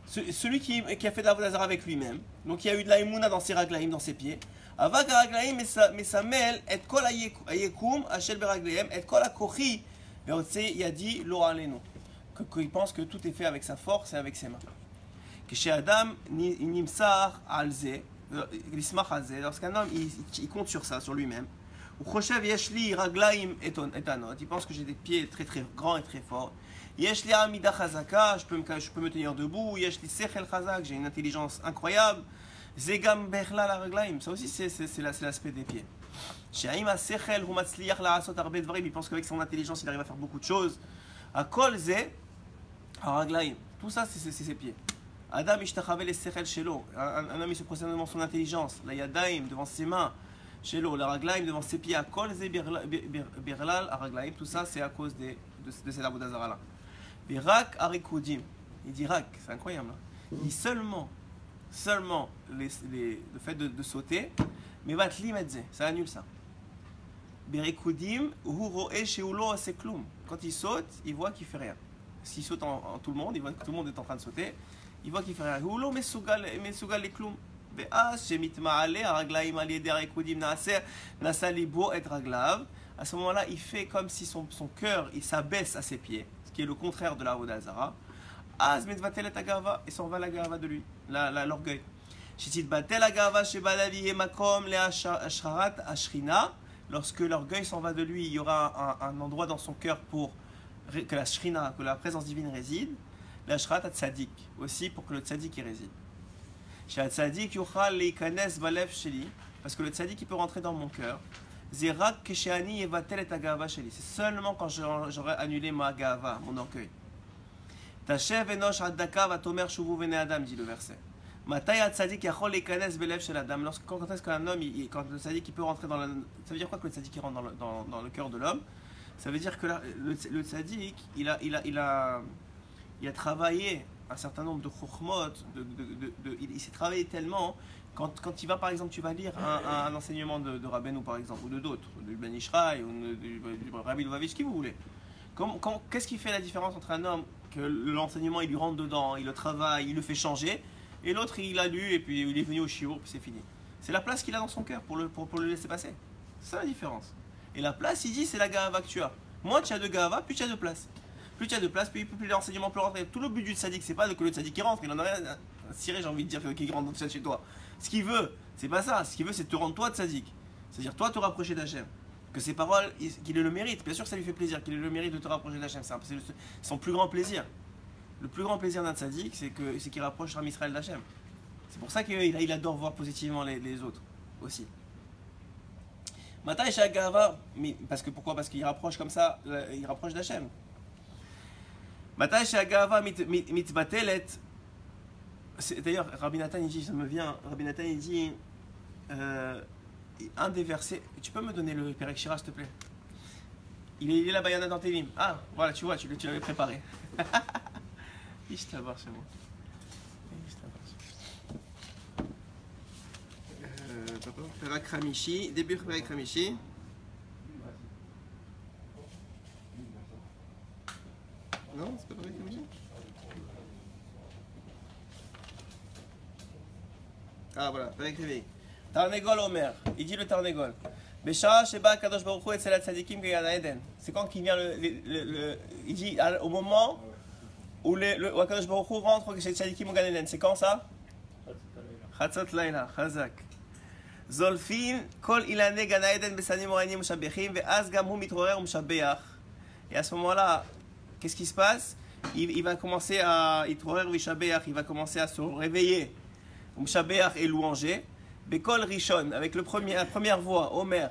celui qui a fait de la vodazara avec lui-même, donc il y a eu de la Emouna dans ses raglaïm, dans ses pieds, avak raglaïm mais sa mêle et kol ayekum ashel beraglaïm et kol akochi veotse yadi lo alenu, qu'il pense que tout est fait avec sa force et avec ses mains. Que chez Adam nimsar alze l'ismach alze, lorsqu'un homme il compte sur ça, sur lui-même, ou choshev yeshli raglaïm etanot, il pense que j'ai des pieds très très grands et très forts. Yeshli amida chazaka, je peux me tenir debout. Yeshli sechel chazak, j'ai une intelligence incroyable. Zegam berla la raglaim, ça aussi c'est l'aspect des pieds. She'aim sechel hu matzliach la'asot arbe dvarim, il pense qu'avec son intelligence il arrive à faire beaucoup de choses. Akol ze raglaim, tout ça c'est ses pieds. Adam ishtachave les sechel shelo, un homme il se procède devant son intelligence. La yadaim devant ses mains. Shelo, la raglaim devant ses pieds. Akol ze berlal raglaim, tout ça c'est à cause de cette avodah là. Et rak arikoudim, il dit rak, c'est incroyable. Il dit seulement le fait de sauter, mais vatli medze, ça annule ça. Berikoudim, hu roe sheulo asekloum. Quand il saute, il voit qu'il fait rien. S'il saute en tout le monde, il voit que tout le monde est en train de sauter, il voit qu'il fait rien. Heulo mesugal lekloum. Ve'as shemitma'ale araglaim al yeder arikoudim nasa libo et raglav. À ce moment-là, il fait comme si son cœur, il s'abaisse à ses pieds, ce qui est le contraire de la vodazara. Az metvatel et agava, et s'en va la gava de lui, l'orgueil. Shititbatel agava shebalavi makom le ashrarat ashrina. Lorsque l'orgueil s'en va de lui, il y aura un endroit dans son cœur pour que la shrina, que la présence divine réside. L'ashrat tzadik, aussi pour que le tzadik y réside. Tzadik yuchal leikanes balev sheli, parce que le tzadik il peut rentrer dans mon cœur. Zerak kesheani evatel et agava sheli, c'est seulement quand j'aurai annulé ma agava, mon orgueil. Tashev enosh adaka vatomer shuvu vene adam, dit le verset. Matay tzadik yachol leikanes belev shel adam. Quand est-ce qu'un homme, quand le tzadik il peut rentrer dans la, ça veut dire quoi que le tzadik il rentre dans le cœur de l'homme? Ça veut dire que le tzadik il a travaillé un certain nombre de chokhmot, il s'est travaillé tellement, quand il va par exemple, tu vas lire un enseignement de Rabbeinu par exemple, ou de d'autres, du Ben Ishraï, ou du Rabbi Lubavitch, qui vous voulez. Qu'est-ce qui fait la différence entre un homme, que l'enseignement il lui rentre dedans, il le travaille, il le fait changer, et l'autre il a lu, et puis il est venu au shiur, puis c'est fini. C'est la place qu'il a dans son cœur pour le laisser passer. C'est ça la différence. Et la place, il dit, c'est la gava que tu as. Moins tu as de gava, plus tu as de place. Plus tu as de place, plus l'enseignement peut rentrer. Tout le but du tzaddik, c'est pas que le tzaddik qui rentre, il en a rien à cirer, j'ai envie de dire, qu'il rentre chez toi. Ce qu'il veut, c'est pas ça. Ce qu'il veut, c'est te rendre toi tzaddik. C'est-à-dire toi te rapprocher d'Hachem. Que ses paroles, qu'il ait le mérite. Bien sûr que ça lui fait plaisir, qu'il ait le mérite de te rapprocher d'Hachem. C'est son plus grand plaisir. Le plus grand plaisir d'un tzaddik, c'est qu'il rapproche Ram Israël d'Hachem. C'est pour ça qu'il adore voir positivement les autres aussi. Matai Shagava, parce que pourquoi? Parce qu'il rapproche comme ça, il rapproche d'Hachem. Matai Shagava mitbatelet. D'ailleurs, Rabbi Nathan il dit, ça me vient, Rabbi Nathan il dit, un des versets, tu peux me donner le Perek Shira s'il te plaît? Il est là-bas, il y en a dans tes livres. Ah, voilà, tu vois, tu l'avais préparé. C'est bon. Perek Hamishi, début Perek Hamishi. Non, c'est pas Perek Hamishi. Ah voilà, Perek Hamishi. Tarnegol Omer, il dit le Tarnegol. Beshara Sheba Kadosh Baruch Hu Etzel Tzadikim Geyana Eden. C'est quand qu'il vient il dit au moment où Kadosh Baruch Hu rentre chez Tzadikim au Gan Eden. C'est quand ça? Chatzot Laila, Chazak. Zolfin kol ilane Gan Eden besanim oranim mushabechim ve'az gam hu mitrorer mushabeach. Et à ce moment-là, qu'est-ce qui se passe? Il va commencer à itrorer vishabeach, il va commencer à se réveiller. Mushabeach et louanger. Bekol Rishon, avec la première voix, Omer,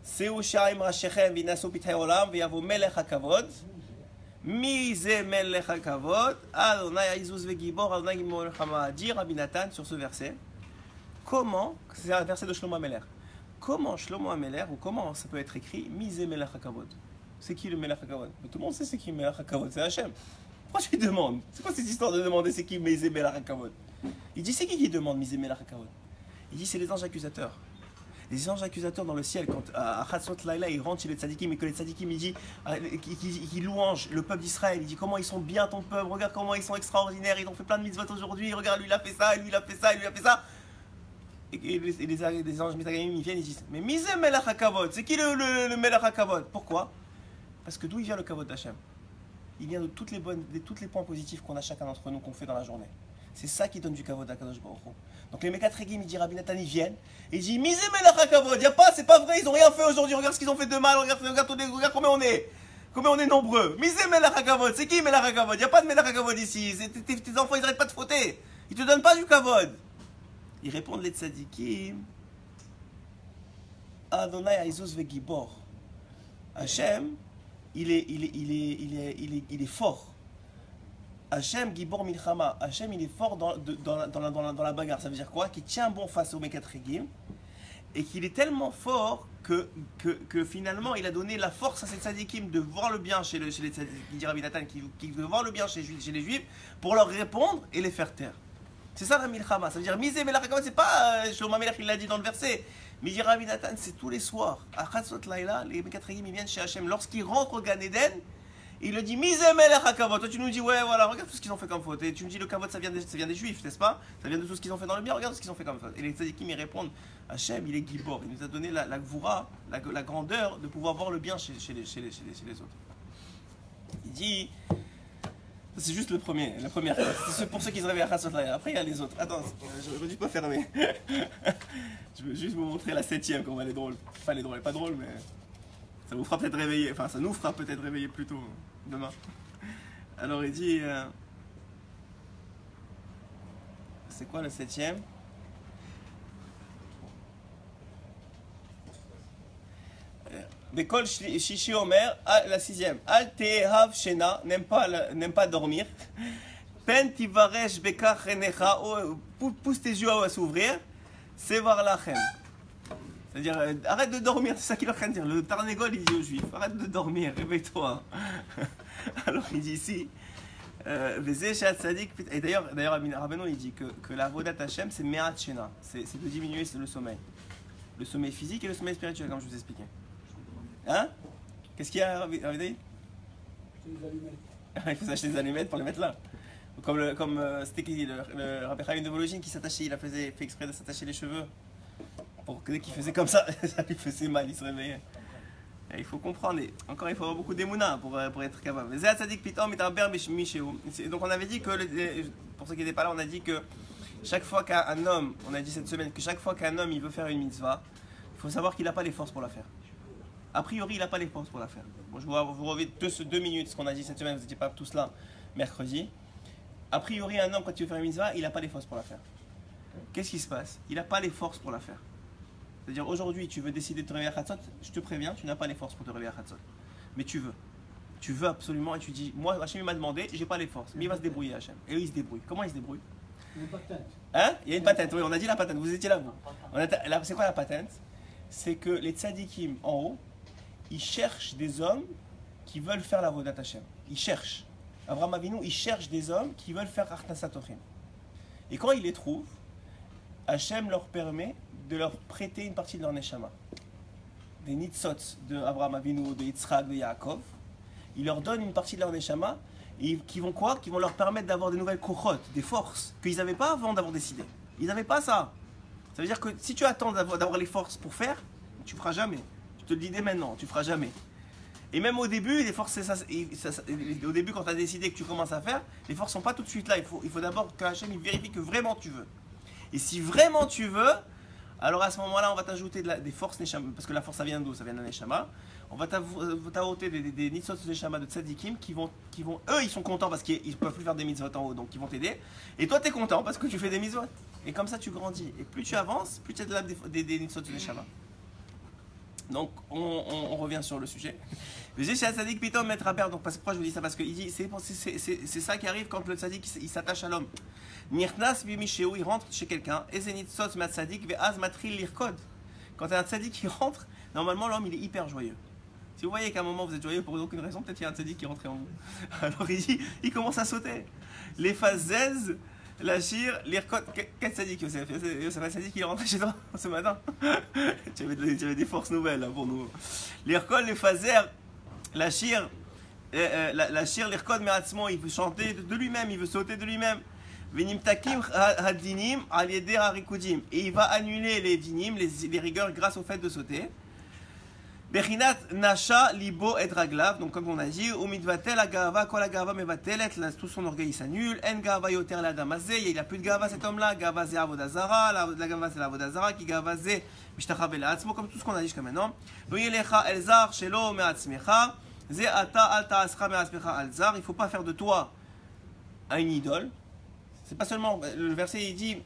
Seu Shaim Rashechem Vinasu Pitay Olam, Veyavo Melech HaKavod, Mi Ze Melech HaKavod, Adonai Aizuz Vegibor, Adonai Gimor Chama, dit Rabbi Nathan sur ce verset. Comment, c'est un verset de Shlomo HaMelech, comment Shlomo HaMelech, ou comment ça peut être écrit, Mi Ze Melech HaKavod? C'est qui le Melech HaKavod? Tout le monde sait c'est qui le Melech HaKavod, c'est Hachem. Pourquoi tu lui demandes? C'est quoi cette histoire de demander c'est qui Mi Ze Melech HaKavod? Il dit c'est qui demande Mi Ze Melech HaKavod? Il dit c'est les anges accusateurs. Les anges accusateurs dans le ciel, quand à Chatzot Laila, ils rentrent chez les tzadikim et que les tzadikim, il dit, qui louangent le peuple d'Israël, il dit comment ils sont bien ton peuple, regarde comment ils sont extraordinaires, ils ont fait plein de mitzvot aujourd'hui, regarde lui il a fait ça, lui il a fait ça, lui il a fait ça. Et les anges mitagayim ils viennent, ils disent mais Mizé Melech HaKavod, c'est qui le Melech HaKavod? Pourquoi? Parce que d'où il vient le Kavod d'Hachem? Il vient de tous les points positifs qu'on a chacun d'entre nous, qu'on fait dans la journée. C'est ça qui donne du kavod à Kadosh Baruch Hu. Donc les Mekatregim, il dit Rabbi Nathan, ils viennent et il dit Misé Melech HaKavod, il y a pas, c'est pas vrai, ils ont rien fait aujourd'hui, regarde ce qu'ils ont fait de mal, regarde combien on est nombreux. Misé Melech HaKavod, c'est qui Melech HaKavod? Il n'y a pas de Melech HaKavod ici, tes enfants ils n'arrêtent pas de frotter, ils te donnent pas du kavod. Ils répondent les tzadikim Adonai Aizuz Vegibor. Hachem, il est fort. Hachem Gibor Milchama, Hachem il est fort dans la bagarre, ça veut dire quoi? Qu'il tient bon face aux Mekatregim et qu'il est tellement fort que finalement il a donné la force à ces tzadikim de voir le bien chez les tzadikim, dit Rabbi Nathan, qui veut voir le bien chez les juifs pour leur répondre et les faire taire. C'est ça la Milchama, ça veut dire Misé Melech HaKavod, c'est pas Shlomo HaMelech il l'a dit dans le verset, mais dit Rabbi Nathan, c'est tous les soirs, à Chatzot Laila, les Mekatregim ils viennent chez Hachem, lorsqu'ils rentrent au Gan Eden, il le dit Misé Melech HaKavod. Toi tu nous dis ouais voilà regarde tout ce qu'ils ont fait comme faute. Et tu me dis le kavod ça vient des juifs, n'est-ce pas? Ça vient de tout ce qu'ils ont fait dans le bien, regarde ce qu'ils ont fait comme faute. Et les tzadikim ils répondent Hachem il est Gibor, il nous a donné la gvoura, la grandeur de pouvoir voir le bien chez les autres. Il dit C'est juste le premier, la première. C'est pour ceux qui se réveillent à Chatzot Laïla. Après, il y a les autres. Attends, j'aurais dû pas fermer. Je veux juste vous montrer la 7ème, comment elle est drôle. Enfin, elle est drôle, elle est pas drôle, mais ça vous fera peut-être réveiller. Enfin, ça nous fera peut-être réveiller plus tôt demain. Alors, il dit. C'est quoi le 7ème? Bekol Shishi Omer, la 6ème. Al Tehav Shena, n'aime pas dormir. Pen Tivaresh Bekach Renecha, pousse tes yeux à s'ouvrir. Sevar Lachem. C'est-à-dire, arrête de dormir, c'est ça qu'il est en train de dire. Le Tarnégol, il dit aux Juifs, arrête de dormir, réveille-toi. Alors il dit ici, et d'ailleurs, Rabbeinu, il dit que la Avodat Hashem, c'est Me'at Shena, c'est de diminuer le sommeil. Le sommeil physique et le sommeil spirituel, comme je vous expliquais. Hein? Qu'est-ce qu'il y a, Rabbeinu? Il faut s'acheter des allumettes pour les mettre là. Comme c'était qui dit, le Rabbi Chaim de Vologine qui s'attachait, il a fait exprès de s'attacher les cheveux. Pour que dès qu'il faisait comme ça lui faisait mal, il se réveillait. Et il faut comprendre, et encore il faut avoir beaucoup d'émouna pour être capable. Donc on avait dit que, pour ceux qui n'étaient pas là, on a dit que chaque fois qu'un homme, on a dit cette semaine, que chaque fois qu'un homme il veut faire une mitzvah, il faut savoir qu'il n'a pas les forces pour la faire. A priori, il n'a pas les forces pour la faire. Bon, je vous reviens 2 minutes, ce qu'on a dit cette semaine, vous n'étiez pas tous là mercredi. A priori, un homme, quand il veut faire une mitzvah, il n'a pas les forces pour la faire. Qu'est-ce qui se passe? Il n'a pas les forces pour la faire. C'est-à-dire, aujourd'hui, tu veux décider de te réveiller à Chatzot, je te préviens, tu n'as pas les forces pour te réveiller à Chatzot. Mais tu veux. Tu veux absolument, et tu dis, moi, Hachem m'a demandé, j'ai pas les forces. Mais il va se débrouiller, Hachem. Et lui, il se débrouille. Comment il se débrouille? Une patente. Hein? Il y a une patente, oui, on a dit la patente, vous étiez là, vous. C'est quoi la patente? C'est que les tzadikim en haut, ils cherchent des hommes qui veulent faire la Avodat Hashem. Ils cherchent. Abraham Avinu, il cherche des hommes qui veulent faire Achnasat Ochim. Et quand il les trouve, Hachem leur permet de leur prêter une partie de leur neshama. Des nitzot de Abraham Avinu, de Yitzhak, de Yaakov. Il leur donne une partie de leur neshama et qui vont quoi? Qui vont leur permettre d'avoir des nouvelles kochot, des forces qu'ils n'avaient pas avant d'avoir décidé. Ils n'avaient pas ça. Ça veut dire que si tu attends d'avoir les forces pour faire, tu ne feras jamais. Je te le dis dès maintenant, tu ne feras jamais. Et même au début, les forces, au début quand tu as décidé que tu commences à faire, les forces ne sont pas tout de suite là. Il faut d'abord que Hachem vérifie que vraiment tu veux. Et si vraiment tu veux, alors à ce moment-là, on va t'ajouter des forces Neshama, parce que la force ça vient d'où? Ça vient d'un Neshama. On va t'ajouter des Nitzot Neshama de Tzadikim qui vont, eux ils sont contents parce qu'ils ne peuvent plus faire des mitzvot en haut, donc ils vont t'aider. Et toi tu es content parce que tu fais des mitzvot. Et comme ça tu grandis. Et plus tu avances, plus tu as des Nitzot Neshama. Donc on revient sur le sujet. J'ai chez Tzadik Pitom mettre à perdre. Donc pourquoi je vous dis ça? Parce que il dit c'est ça qui arrive quand le Tzadik il s'attache à l'homme. Nirnas bimishéou, il rentre chez quelqu'un. Ezenit sos mat Tzadik ve'az matril lirkod. Quand tu as un Tzadik qui rentre, normalement l'homme il est hyper joyeux. Si vous voyez qu'à un moment vous êtes joyeux pour aucune raison, peut-être qu'il y a un Tzadik qui est rentré en vous. Alors il dit, il commence à sauter. Les fazez, la shir, l'irkod. Quel Tzadik Yosef? Yosef, un Tzadik qui est rentré chez toi ce matin. Tu avais des forces nouvelles là, pour nous. L'irkod, les fazer. La shir, l'irkod me'atzmo, il veut chanter de lui-même, il veut sauter de lui-même. Venimtakim hadinim alieder harikudim. Et il va annuler les dinim, les rigueurs, grâce au fait de sauter. Bechinat nasha libo et raglav. Donc comme on a dit, umidvatel agava kol agava mevatelet, tout son orgueil s'annule. En gava yoter la damazé, il n'a plus de gava cet homme-là. Gava ze avodazara, la gava c'est l'avodazara, qui gava ze mishtachav el atzmo, comme tout ce qu'on a dit jusqu'à maintenant. Loyelecha elzar shelo me'atzmecha, ze ata al ta'ascha me'atzmecha alzar. Il faut pas faire de toi une idole. C'est pas seulement, le verset il dit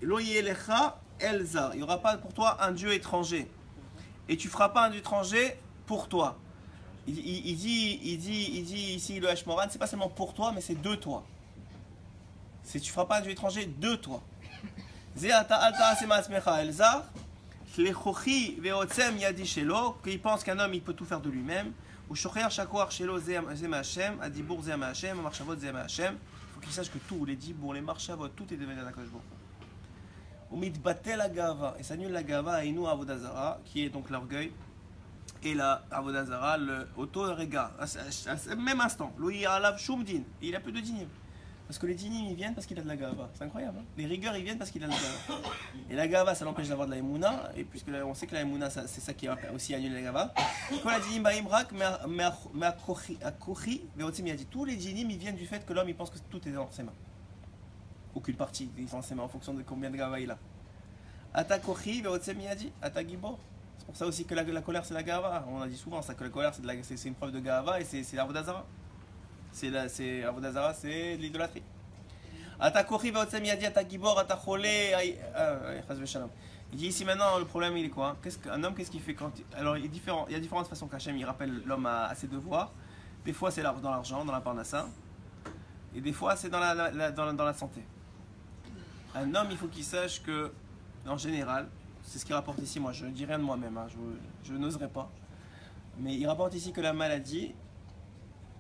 Loyelecha elzar, il n'y aura pas pour toi un dieu étranger. Et tu ne feras pas un dieu étranger pour toi. Il dit ici le Hashmoran, c'est pas seulement pour toi, mais c'est de toi. Tu ne feras pas un dieu étranger de toi. Qu'il pense qu'un homme il peut tout faire de lui-même. Il faut qu'il sache que tout, les dibour, les marchavot, tout est devenu d'Akadosh Baruch Hu. Et ça annule la gava et nous avodazara, qui est donc l'orgueil, et la avodazara, le auto-rega, même instant. Lui alav shumdin, il a plus de dinim. Parce que les dinim ils viennent parce qu'il a de la gava. C'est incroyable. Hein, les rigueurs ils viennent parce qu'il a de la gava. Et la gava ça l'empêche d'avoir de la émouna. Et puisque on sait que la émouna c'est ça qui a aussi annulé la gava. Quand la dinim baïmrak, mais à kochi, il a dit tous les dinim ils viennent du fait que l'homme il pense que tout est dans ses mains. Aucune partie est dans ses mains en fonction de combien de gava il a. Ata kochi, il a dit ata gibor. C'est pour ça aussi que la colère c'est la gava. On a dit souvent ça que la colère c'est une preuve de gava et c'est l'avodazara. C'est Avodazara, c'est l'idolâtrie. Il dit ici maintenant le problème il est quoi? Un homme qu'est-ce qu'il fait quand alors il y a différentes façons qu'Hachem il rappelle l'homme à ses devoirs. Des fois c'est dans l'argent, dans la parnassa, et des fois c'est dans la santé. Un homme il faut qu'il sache que en général, c'est ce qu'il rapporte ici. Moi je ne dis rien de moi-même, hein, je n'oserais pas. Mais il rapporte ici que la maladie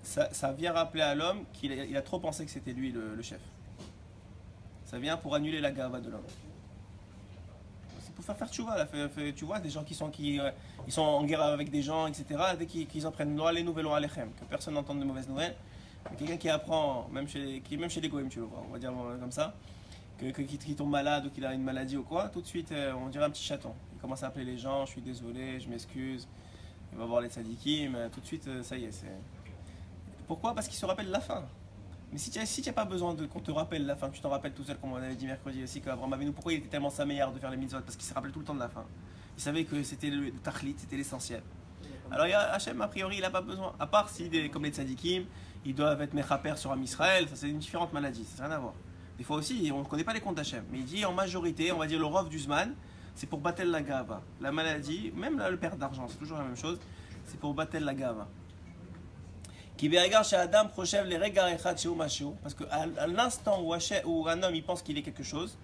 ça vient rappeler à l'homme qu'il a trop pensé que c'était lui le chef. Ça vient pour annuler la gava de l'homme. C'est pour faire tchouva. Tu vois, des gens qui sont en guerre avec des gens, etc. Dès qu'ils en prennent les nouvelles alechem, que personne n'entende de mauvaises nouvelles. Quelqu'un qui apprend, même chez les goïms, tu le vois, on va dire comme ça, qui tombe malade ou qu'il a une maladie ou quoi, tout de suite on dirait un petit chaton. Il commence à appeler les gens, je suis désolé, je m'excuse. Il va voir les tzadikim, tout de suite ça y est, c'est... Pourquoi? Parce qu'il se rappelle la fin. Mais si tu n'as pas besoin qu'on te rappelle la fin, que tu t'en rappelles tout seul, comme on avait dit mercredi aussi, qu'Abraham Avinu, pourquoi il était tellement sa meilleure de faire les mitzvot? Parce qu'il se rappelait tout le temps de la fin. Il savait que c'était le tachlit, c'était l'essentiel. Alors Hachem, a priori, il n'a pas besoin. À part si, comme les tzadikim, ils doivent être mechaper sur Am Israël, ça c'est une différente maladie, ça n'a rien à voir. Des fois aussi, on ne connaît pas les comptes d'Hachem. Mais il dit en majorité, on va dire le rov du Zman, c'est pour battre la gava. La maladie, même là, le perte d'argent, c'est toujours la même chose, c'est pour battre la gava. Parce qu'à l'instant où un homme il pense qu'il est quelque chose,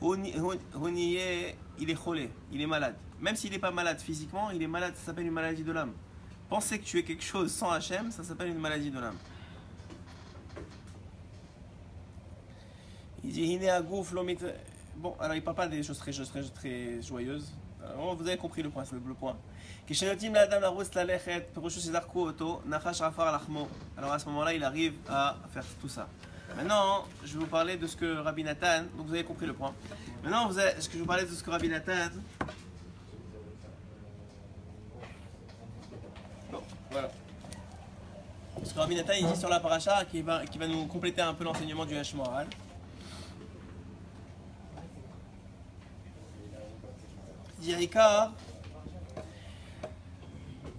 il est cholé, il est malade. Même s'il n'est pas malade physiquement, il est malade, ça s'appelle une maladie de l'âme. Penser que tu es quelque chose sans Hachem, ça s'appelle une maladie de l'âme. Il dit bon, alors il ne parle pas des choses très joyeuses. Alors, vous avez compris le point, c'est le point. Alors à ce moment-là, il arrive à faire tout ça. Maintenant, je vais vous parler de ce que Rabbi Nathan, donc vous avez compris le point. Maintenant, je vais vous parler de ce que Rabbi Nathan. Bon, voilà. Ce que Rabbi Nathan il dit sur la paracha qui va nous compléter un peu l'enseignement du Yesh Moral. Il dit Ricard.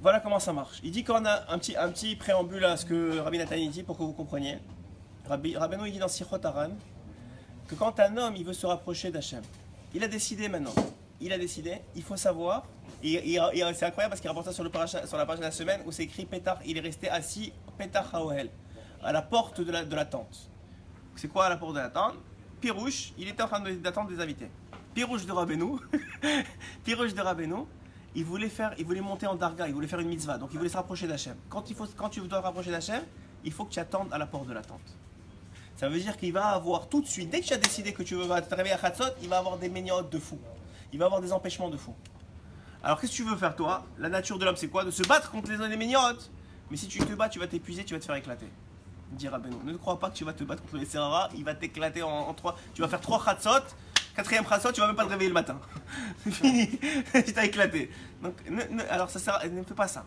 Voilà comment ça marche. Il dit qu'on a un petit préambule à ce que Rabbi Nathan dit pour que vous compreniez. Rabbeinu il dit dans Sichot Haran que quand un homme il veut se rapprocher d'Hachem, il a décidé maintenant. Il faut savoir. Et c'est incroyable parce qu'il rapporte ça sur la page de la semaine où c'est écrit Pétar, il est resté assis Pétar Haohel, à la porte de la tente. C'est quoi à la porte de la tente? Pirouche, il était en train d'attendre des invités. Pirouche de Rabbeinu, il voulait monter en darga, il voulait faire une mitzvah, donc il voulait se rapprocher d'Hachem. Quand tu dois te rapprocher d'Hachem, il faut que tu attendes à la porte de la tente. Ça veut dire qu'il va avoir tout de suite, dès que tu as décidé que tu vas te réveiller à Chatzot, il va avoir des méniotes de fou. Il va avoir des empêchements de fou. Alors qu'est-ce que tu veux faire toi? La nature de l'homme c'est quoi? De se battre contre les méniotes. Mais si tu te bats, tu vas t'épuiser, tu vas te faire éclater. Dit Rabbeinu. Ne crois pas que tu vas te battre contre les Serara, il va t'éclater en 3. Tu vas faire 3 Chatzot, 4e Chatzot, tu vas même pas te réveiller le matin. C'est fini, tu t'as éclaté. Donc, alors ça sert, ne fais pas ça.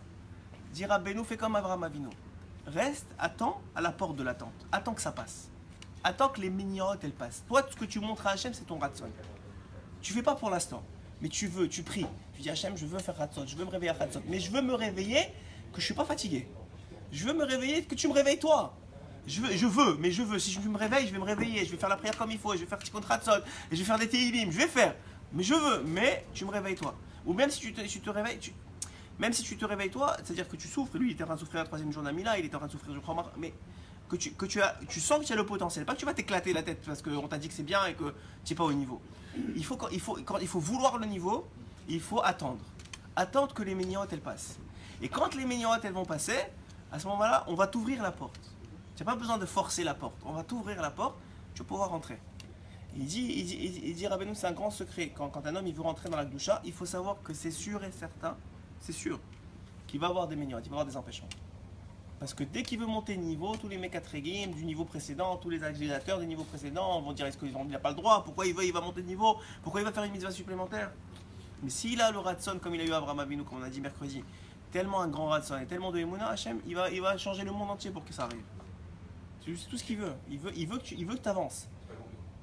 Dit Rabbeinu, fais comme Abraham Avinu. Reste, attends à la porte de la tente. Attends que ça passe. Attends que les miniotes elles passent. Toi, ce que tu montres à Hachem, c'est ton Ratzon. Tu fais pas pour l'instant, mais tu pries. Tu dis Hachem, je veux faire Ratzon, je veux me réveiller à Ratzon. Mais je veux me réveiller que je suis pas fatigué. Je veux me réveiller que tu me réveilles toi. Je veux. Si je me réveille, je vais me réveiller. Je vais faire la prière comme il faut. Je vais faire petit contrat de sol. Et je vais faire des téhilim. Je vais faire. Mais je veux. Mais tu me réveilles toi. Ou même si tu te réveilles. Même si tu te réveilles toi, c'est-à-dire que tu souffres. Lui, il était en train de souffrir la 3e jour d'Amila. Il était en train de souffrir, je crois. Mais que tu sens que tu as le potentiel. Pas que tu vas t'éclater la tête parce qu'on t'a dit que c'est bien et que tu n'es pas au niveau. Il faut vouloir le niveau. Il faut attendre. Attendre que les miniotes elles passent. Et quand les miniotes elles vont passer, à ce moment-là, on va t'ouvrir la porte. Tu n'as pas besoin de forcer la porte. On va t'ouvrir la porte, tu vas pouvoir rentrer. Il dit Rabbeinu, c'est un grand secret. Quand un homme il veut rentrer dans la Gdusha, il faut savoir que c'est sûr et certain, c'est sûr, qu'il va avoir des miniotes, il va avoir des empêchements. Parce que dès qu'il veut monter de niveau, tous les Mekatrégim du niveau précédent, tous les agrégateurs du niveau précédent vont dire est-ce qu'il n'a pas le droit? Pourquoi il va monter de niveau? Pourquoi il va faire une mitzvah supplémentaire? Mais s'il a le Ratson comme il a eu Abraham Avinu, comme on a dit mercredi, tellement un grand Ratson et tellement de Emouna, Hachem, il va changer le monde entier pour que ça arrive. C'est tout ce qu'il veut. Il veut que tu avances.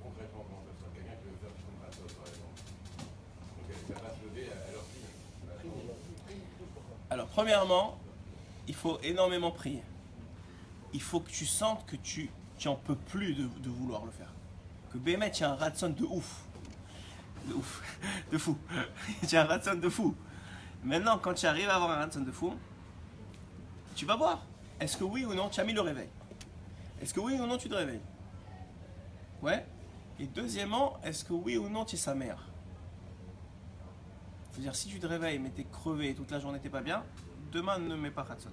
Concrètement, comment ça se passe? Quelqu'un qui veut faire son Ratson, par exemple. Donc elle va se lever à leur fille. Alors, premièrement, il faut énormément prier. Il faut que tu sentes que tu en peux plus de vouloir le faire. Que Bémet, tu as un Ratson de ouf. De ouf. De fou. Tu as un Ratson de fou. Maintenant, quand tu arrives à avoir un Ratson de fou, tu vas voir. Est-ce que oui ou non, tu as mis le réveil? Est-ce que oui ou non, tu te réveilles? Ouais. Et deuxièmement, est-ce que oui ou non, tu es sa mère? C'est-à-dire, si tu te réveilles, mais tu es crevé toute la journée, tu n'es pas bien, demain, ne mets pas Ratson.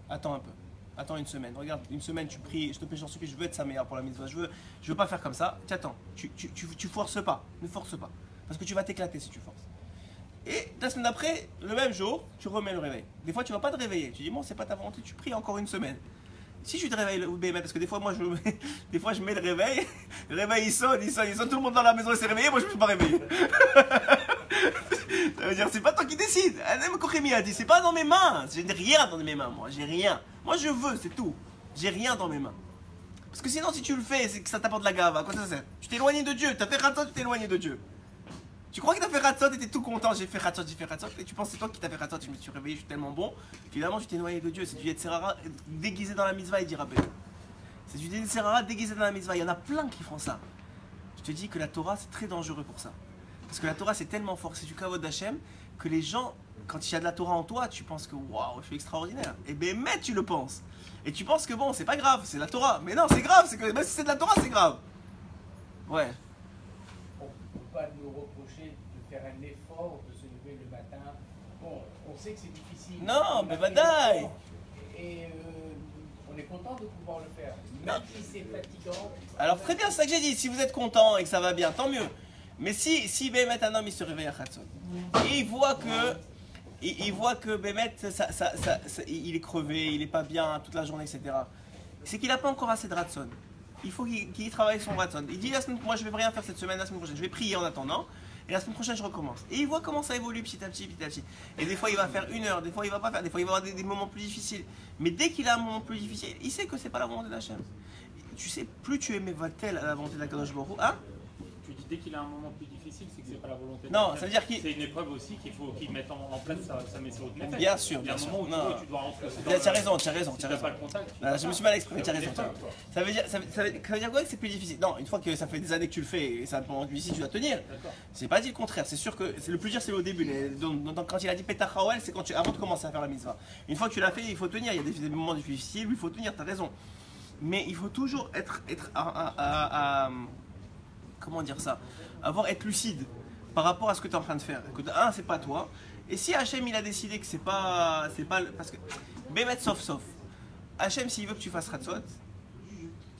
Attends un peu. Attends une semaine. Regarde, une semaine, tu pries, je te prie, j'en supplie, je veux être sa meilleure pour la mitzvah. Je veux pas faire comme ça. Tu attends. Tu forces pas. Ne force pas. Parce que tu vas t'éclater si tu forces. Et la semaine d'après, le même jour, tu remets le réveil. Des fois, tu vas pas te réveiller. Tu dis, bon, c'est pas ta volonté, tu pries encore une semaine. Si tu te réveilles, parce que des fois, moi, je mets le réveil. Le réveil, il sonne. Tout le monde dans la maison s'est réveillé. Moi, je ne me suis pas réveillé. Ça veut dire, c'est pas toi qui décide. Même Kochemi a dit, c'est pas dans mes mains. Je n'ai rien dans mes mains, moi. J'ai rien. Moi, je veux, c'est tout. J'ai rien dans mes mains. Parce que sinon, si tu le fais, c'est que ça t'apporte de la gave. À quoi ça sert? Tu t'es éloigné de Dieu. Tu as fait Ratzot, tu t'es éloigné de Dieu. Tu crois que tu as fait Ratzot et tu es tout content. J'ai fait Ratzot. Et tu penses que c'est toi qui t'as fait Ratzot. Je me suis réveillé, je suis tellement bon. Finalement, tu t'es éloigné de Dieu. C'est du Yetzerara déguisé dans la mitzvah et dit Rabbi. C'est du Yetzerara déguisé dans la mitzvah. Il y en a plein qui font ça. Je te dis que la Torah, c'est très dangereux pour ça. Parce que la Torah, c'est tellement fort, c'est du kavod d'Hachem, que les gens, quand il y a de la Torah en toi, tu penses que waouh, je suis extraordinaire. Et ben, mais tu le penses. Et tu penses que bon, c'est pas grave, c'est la Torah. Mais non, c'est grave, c'est que même si c'est de la Torah, c'est grave. Ouais. On ne peut pas nous reprocher de faire un effort, de se lever le matin. Bon, on sait que c'est difficile. Non, mais badaï. Et on est content de pouvoir le faire. Même si c'est fatigant. Alors très bien, c'est ça que j'ai dit. Si vous êtes content et que ça va bien, tant mieux. Mais si Bémet, un homme, il se réveille à Khatson, et il voit que Bémet, il est crevé, il est pas bien toute la journée, etc. C'est qu'il n'a pas encore assez de Ratson. Il faut qu'il travaille son Ratson. Il dit, moi je vais rien faire cette semaine, la semaine prochaine, je vais prier en attendant, et la semaine prochaine je recommence. Et il voit comment ça évolue petit à petit. Et des fois il va faire 1 heure, des fois il va pas faire, des fois il va avoir des moments plus difficiles. Mais dès qu'il a un moment plus difficile, il sait que c'est pas la volonté d'Hachem. Tu sais, plus tu aimes va-t-elle à la volonté d'Akadosh Baruch Hu, hein? Tu dis dès qu'il a un moment plus difficile, c'est que c'est pas la volonté de Non, Dieu. ça veut dire qu'il... C'est une épreuve aussi qu'il faut qu'il mette en place sa Messirut Nefesh. Bien sûr, Il y a bien un sûr. moment où Non. tu dois rentrer. Tu as raison. Si t'as pas le contact. Je me suis mal exprimé, tu as raison. Ça veut dire quoi que c'est plus difficile? Non, une fois que ça fait des années que tu le fais et ça un moment difficile, tu dois tenir. C'est pas dit le contraire, c'est sûr que le plus dur c'est au début. Donc, quand il a dit Petach Haoel, c'est avant de commencer à faire la mitzvah. Une fois que tu l'as fait, il faut tenir. Il y a des moments difficiles, il faut tenir, tu as raison. Mais il faut toujours être comment dire ça? Être lucide par rapport à ce que tu es en train de faire. Que c'est pas toi. Et si Hachem il a décidé que c'est pas parce que Bémet sauf. Hachem s'il veut que tu fasses Ratzot,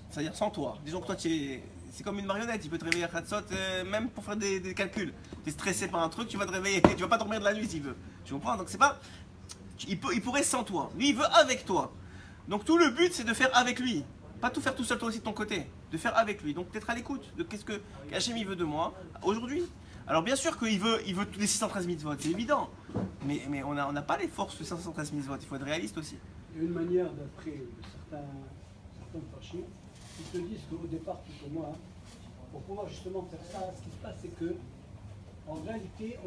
c'est-à-dire sans toi. Disons que toi c'est comme une marionnette, il peut te réveiller à Ratzot même pour faire des calculs. Tu es stressé par un truc, tu vas te réveiller, tu vas pas dormir de la nuit s'il veut. Tu comprends? Donc c'est pas il pourrait sans toi. Lui il veut avec toi. Donc tout le but c'est de faire avec lui. Pas tout faire tout seul toi aussi de ton côté, de faire avec lui. Donc d'être à l'écoute de qu'est-ce que Hachem il veut de moi aujourd'hui. Alors bien sûr qu'il veut les 613 mitzvot, c'est évident. Mais on n'a pas les forces de 613 mitzvot, il faut être réaliste aussi. Il y a une manière d'après certains fachis, ils te disent qu'au départ, tout au moins, pour pouvoir justement faire ça, ce qui se passe c'est que en réalité,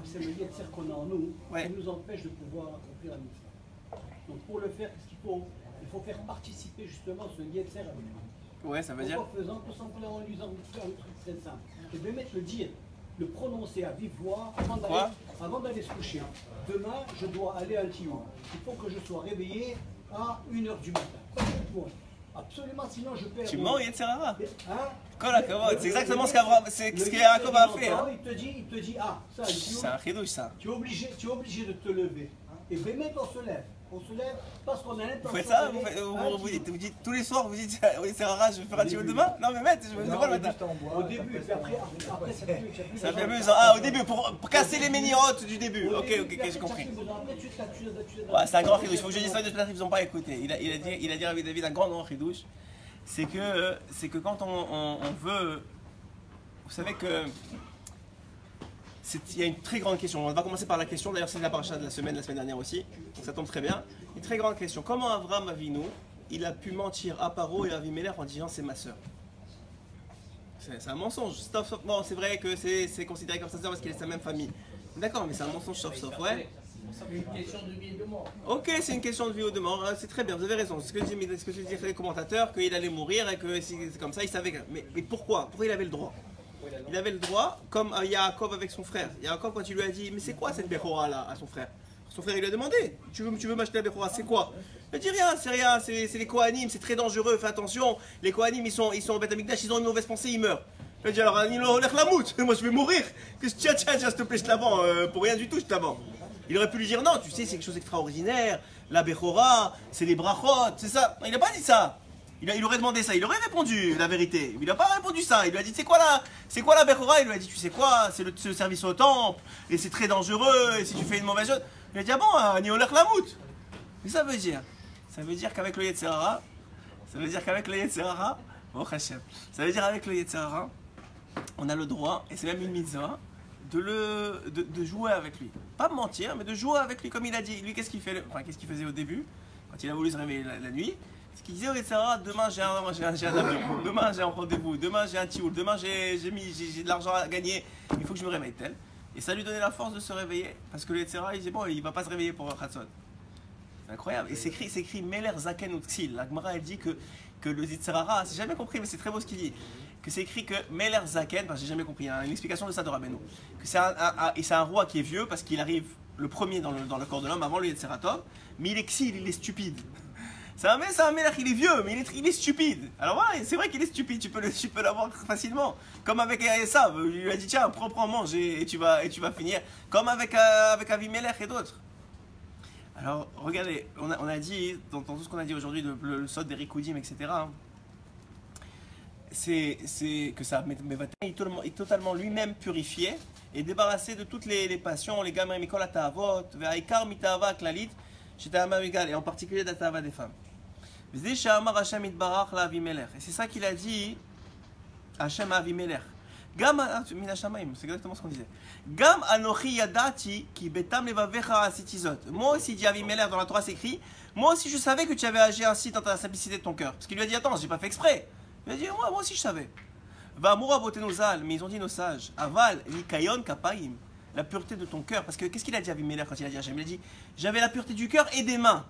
c'est le yetzer qu'on a en nous qui nous empêche de pouvoir accomplir la mitzvah. Donc pour le faire, qu'est-ce qu'il faut? Il faut faire participer justement ce yetzer avec nous. Ouais, ça veut dire. En faisant tout simplement en lisant un truc très simple. Et de mettre le dire, le prononcer à vive voix avant d'aller se coucher. Demain, je dois aller à Altio. Il faut que je sois réveillé à 1h du matin. Absolument, sinon je perds. Tu mens, Yetzerara. Hein? C'est exactement ce que Yaakov a fait. Hein? Il te dit, ça, c'est un chidouche ça. Tu es obligé de te lever. Et Bémet, on se lève. On se lève parce qu'on a l'intention. Vous faites ça d'aller- vous dites tous les soirs, vous dites oui, c'est rare, je vais faire un tioul demain. Non, mais mec, je me demande le matin. Au début, puis après ça fait Ça fait amusant. Ah, au début, pour casser les ménirottes du début. Ok, j'ai compris. Ouais, c'est un grand chidouche. Il faut que je dise ça, peut-être qu'ils n'ont pas écouté. Il a dit à David un grand chidouche. C'est que quand on veut. Vous savez que. Il y a une très grande question. On va commencer par la question. D'ailleurs, c'est la paracha de la semaine dernière aussi. Donc ça tombe très bien. Une très grande question. Comment Avraham Avinu, il a pu mentir à Paro et à Avimelech en disant c'est ma sœur? C'est un mensonge. Stop. Bon, c'est vrai que c'est considéré comme sa sœur parce qu'il est de sa même famille. D'accord, mais c'est un mensonge sauf. Ouais. C'est une question de vie et de mort. Ok, c'est une question de vie ou de mort. C'est très bien, vous avez raison. C'est ce que disaient les commentateurs, qu'il allait mourir et que c'est comme ça, il savait. Mais pourquoi? Pourquoi il avait le droit? Il avait le droit, comme Yaakov avec son frère. Yaakov, quand il lui a dit, mais c'est quoi cette Bechora là à son frère? Son frère, il lui a demandé, tu veux m'acheter la Bechora, c'est quoi? Il a dit rien, c'est les Kohanim, c'est très dangereux, fais attention. Les Kohanim, ils sont au Beth Amikdash, ils ont une mauvaise pensée, ils meurent. Il a dit alors, moi je vais mourir. Tiens, s'il te plaît, je te la vends, pour rien du tout, je te la vends. Il aurait pu lui dire non, tu sais, c'est quelque chose d'extraordinaire, la Bechora, c'est les brachot, c'est ça. Il n'a pas dit ça. Il aurait demandé ça, il aurait répondu la vérité. Il n'a pas répondu ça. Il lui a dit c'est quoi la Bechora? Il lui a dit tu sais quoi, c'est le service au temple, et c'est très dangereux, et si tu fais une mauvaise chose. Il a dit ah bon, ni olech lamout. Mais ça veut dire qu'avec le Yetzirara, oh Hachem, ça veut dire avec le Yetzirara, on a le droit, et c'est même une mitzvah, de jouer avec lui. Pas mentir, mais de jouer avec lui, comme il a dit. Lui, qu'est-ce qu'il faisait au début, quand il a voulu se réveiller la nuit? Ce qu'il disait au Yetzirara, demain j'ai un avion, demain j'ai un rendez-vous, demain j'ai un tioul, demain j'ai de l'argent à gagner, il faut que je me réveille tel. Et ça lui donnait la force de se réveiller, parce que le Yetzirara, il disait bon, il va pas se réveiller pour Chatzot. C'est incroyable. Et c'est écrit Meler Zaken Utksil. La Gemara, elle dit que le Yetzirara, j'ai jamais compris, mais c'est très beau ce qu'il dit. Que c'est écrit que Meler Zaken, j'ai jamais compris, il y a une explication de ça de Rabbeinu. Que c'est un roi qui est vieux parce qu'il arrive le premier dans le corps de l'homme avant le Yetziratom, mais il est exil, il est stupide. C'est un Melech, il est vieux, mais il est stupide. Alors ouais, c'est vrai qu'il est stupide, tu peux l'avoir facilement. Comme avec Esav, il lui a dit tiens, prends, mange et tu vas finir. Comme avec Avimelech et d'autres. Alors regardez, on a dit, dans tout ce qu'on a dit aujourd'hui, le sod des Rikoudim, etc. C'est que ça est totalement lui-même purifié et débarrassé de toutes les passions, les gamins, Mikol Atavot, Ve'aikar mitava klalit, et en particulier d'Atava des femmes. Et c'est ça qu'il a dit Hachem à Avimelech. C'est exactement ce qu'on disait. Gam anochi yadati ki betam levavecha asitizot. Moi aussi, dit Avimelech, dans la Torah c'est écrit, moi aussi je savais que tu avais agi ainsi dans ta simplicité de ton cœur. Parce qu'il lui a dit attends, j'ai pas fait exprès. Il a dit moi aussi je savais. Va moura botenozal, mais ils ont dit nos sages. Aval nikayon kapaim, la pureté de ton cœur. Parce que qu'est-ce qu'il a dit Avimelech quand il a dit Hachem? Il a dit j'avais la pureté du cœur et des mains.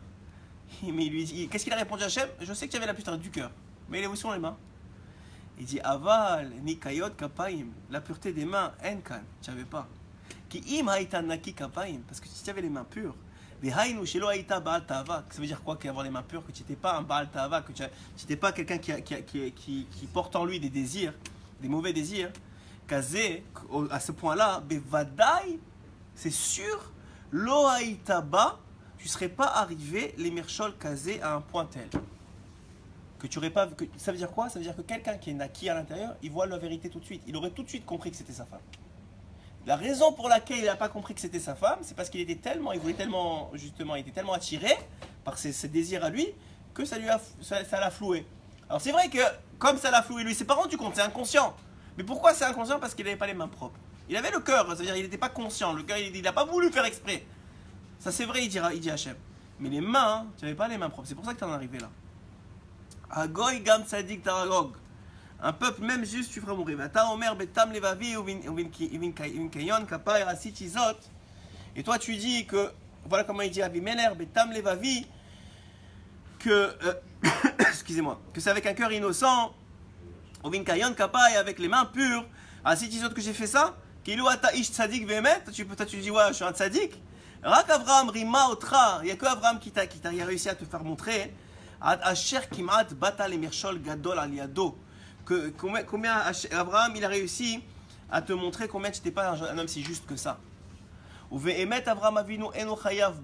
Mais il lui dit, qu'est-ce qu'il a répondu à Hachem? Je sais que tu avais la pureté du cœur, mais où sont les mains? Il dit aval nikayot kapaim, la pureté des mains enkan, tu n'avais pas. Ki im haïta naki kapaim, parce que si tu avais les mains pures, behainu shelo haïta baal tava, ça veut dire quoi qu'avoir les mains pures, que tu n'étais pas un baal tava, que tu n'étais pas quelqu'un qui porte en lui des désirs, des mauvais désirs. Kazé, à ce point-là, bevadai, c'est sûr, lo haïta ba, tu ne serais pas arrivé, les mirchol kazé, à un point tel. Que tu aurais pas. Ça veut dire quoi? Ça veut dire que quelqu'un qui est naquis à l'intérieur, il voit la vérité tout de suite. Il aurait tout de suite compris que c'était sa femme. La raison pour laquelle il n'a pas compris que c'était sa femme, c'est parce qu'il était tellement, il était tellement attiré par ses désirs à lui, que ça l'a floué. Alors c'est vrai que, comme ça l'a floué lui, il s'est pas rendu compte, c'est inconscient. Mais pourquoi c'est inconscient? Parce qu'il n'avait pas les mains propres. Il avait le cœur, ça veut dire qu'il n'était pas conscient. Le cœur, il n'a pas voulu faire exprès. Ça c'est vrai, il dit Hachem. Mais les mains, tu n'avais pas les mains propres. C'est pour ça que tu en es arrivé là. Agoy gam tzadik taragog. Un peuple même juste tu feras mourir. Vata omer betam levavi uvin kayon kapay asitizot. Et toi tu dis que, voilà comment il dit Avimelech, betam levavi, que, excusez-moi, que c'est avec un cœur innocent, uvin kayon kapay, avec les mains pures, asitizot que j'ai fait ça. Kilo ata ish tzadik vehemet. Tu dis ouais, je suis un tzadik. Rak Avraham rima otra, il n'y a que Avraham qui t'a réussi à te faire montrer Asher kimat bata le mirchol gadol aliado, combien Avraham il a réussi à te montrer combien tu n'étais pas un homme si juste que ça. ובאמת אברהם אבינו אינו חייב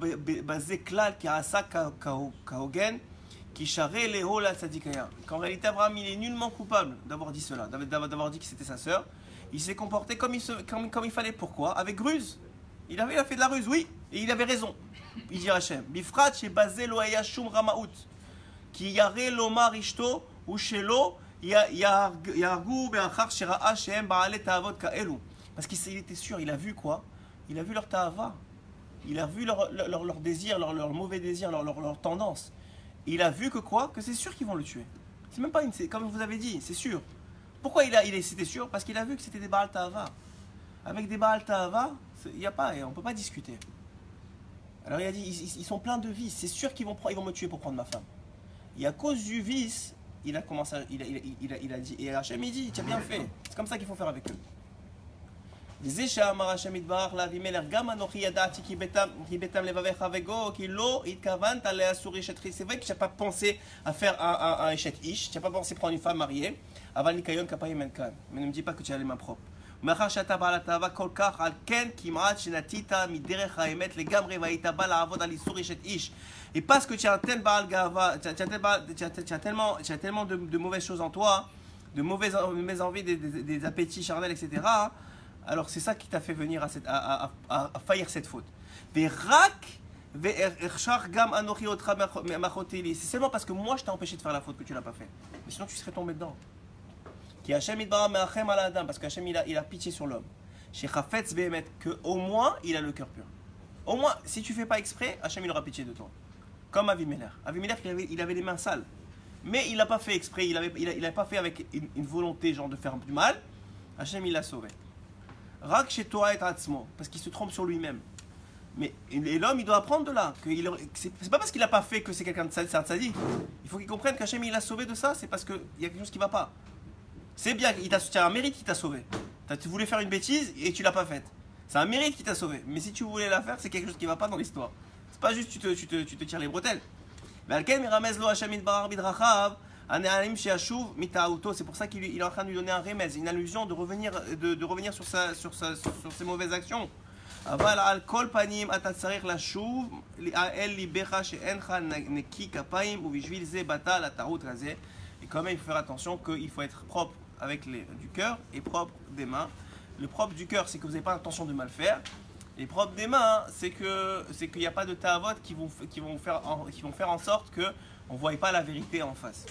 בזה כלל כי עשה כהוגן qui charrait les hauts la tzadikaya. Qu'en réalité, Abraham, il est nullement coupable d'avoir dit cela, d'avoir dit que c'était sa sœur. Il s'est comporté comme il fallait. Pourquoi? Avec ruse. Il a fait de la ruse, oui, et il avait raison. Il dit Hachem. Bifrat chez basé lo ayashum ramaout. Qui yare lomar ishto ou shelo yargu beachar shera'a shehem ba'ale ta'avot ka'elu. Parce qu'il était sûr, il a vu quoi? Il a vu leur ta'ava. Il a vu leur désir, leur mauvais désir, leur tendance. Il a vu que quoi? Que c'est sûr qu'ils vont le tuer. C'est même pas une... Comme vous avez dit, c'est sûr. Pourquoi c'était sûr? Parce qu'il a vu que c'était des Baal Ta'ava. Avec des Baal Ta'ava, on ne peut pas discuter. Alors il a dit, ils sont pleins de vices. C'est sûr qu'ils vont me tuer pour prendre ma femme. Et à cause du vice, il a commencé il a dit, et Hachem il dit, tu as bien fait. C'est comme ça qu'il faut faire avec eux. C'est vrai que tu n'as pas pensé à faire un Eshet Ish, tu n'as pas pensé prendre une femme mariée, mais ne me dis pas que tu as les mains propres. Et parce que tu as tellement de mauvaises choses en toi, de mauvaises envies, des appétits charnels, etc., alors c'est ça qui t'a fait venir à faillir cette faute. C'est seulement parce que moi je t'ai empêché de faire la faute que tu ne l'as pas fait. Mais sinon tu serais tombé dedans. Parce qu'Hachem il a pitié sur l'homme. Qu'au moins il a le cœur pur. Au moins si tu ne fais pas exprès, Hachem il aura pitié de toi. Comme Avimelech. Avimelech il avait les mains sales. Mais il n'a pas fait exprès, il n'a pas fait avec une volonté genre de faire du mal. Hachem il l'a sauvé. Rak chez toi et Atzmo, parce qu'il se trompe sur lui-même. Mais l'homme, il doit apprendre de là. C'est pas parce qu'il n'a pas fait que c'est quelqu'un de sadique. Il faut qu'il comprenne qu'Hachem il l'a sauvé de ça, c'est parce qu'il y a quelque chose qui ne va pas. C'est bien, tu as un mérite qui t'a sauvé. Tu voulais faire une bêtise et tu l'as pas faite. C'est un mérite qui t'a sauvé. Mais si tu voulais la faire, c'est quelque chose qui ne va pas dans l'histoire. C'est pas juste tu te tires les bretelles. Mais c'est pour ça qu'il est en train de lui donner un remez, une allusion de revenir sur ses mauvaises actions. Et quand même il faut faire attention qu'il faut être propre du cœur et propre des mains. Le propre du cœur, c'est que vous n'avez pas l'intention de mal faire. Et propre des mains, c'est qu'il n'y a pas de ta'avot qui vont faire en sorte qu'on ne voie pas la vérité en face.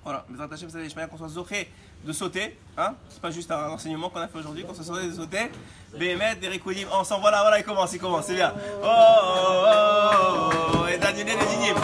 Voilà, mais Hachem, ça veut qu'on soit zoché de sauter, hein? C'est pas juste un enseignement qu'on a fait aujourd'hui, qu'on soit zoché de sauter. Bémet, des récoudim, ensemble, voilà, il commence, c'est bien. Oh, et Daniel, les dinim.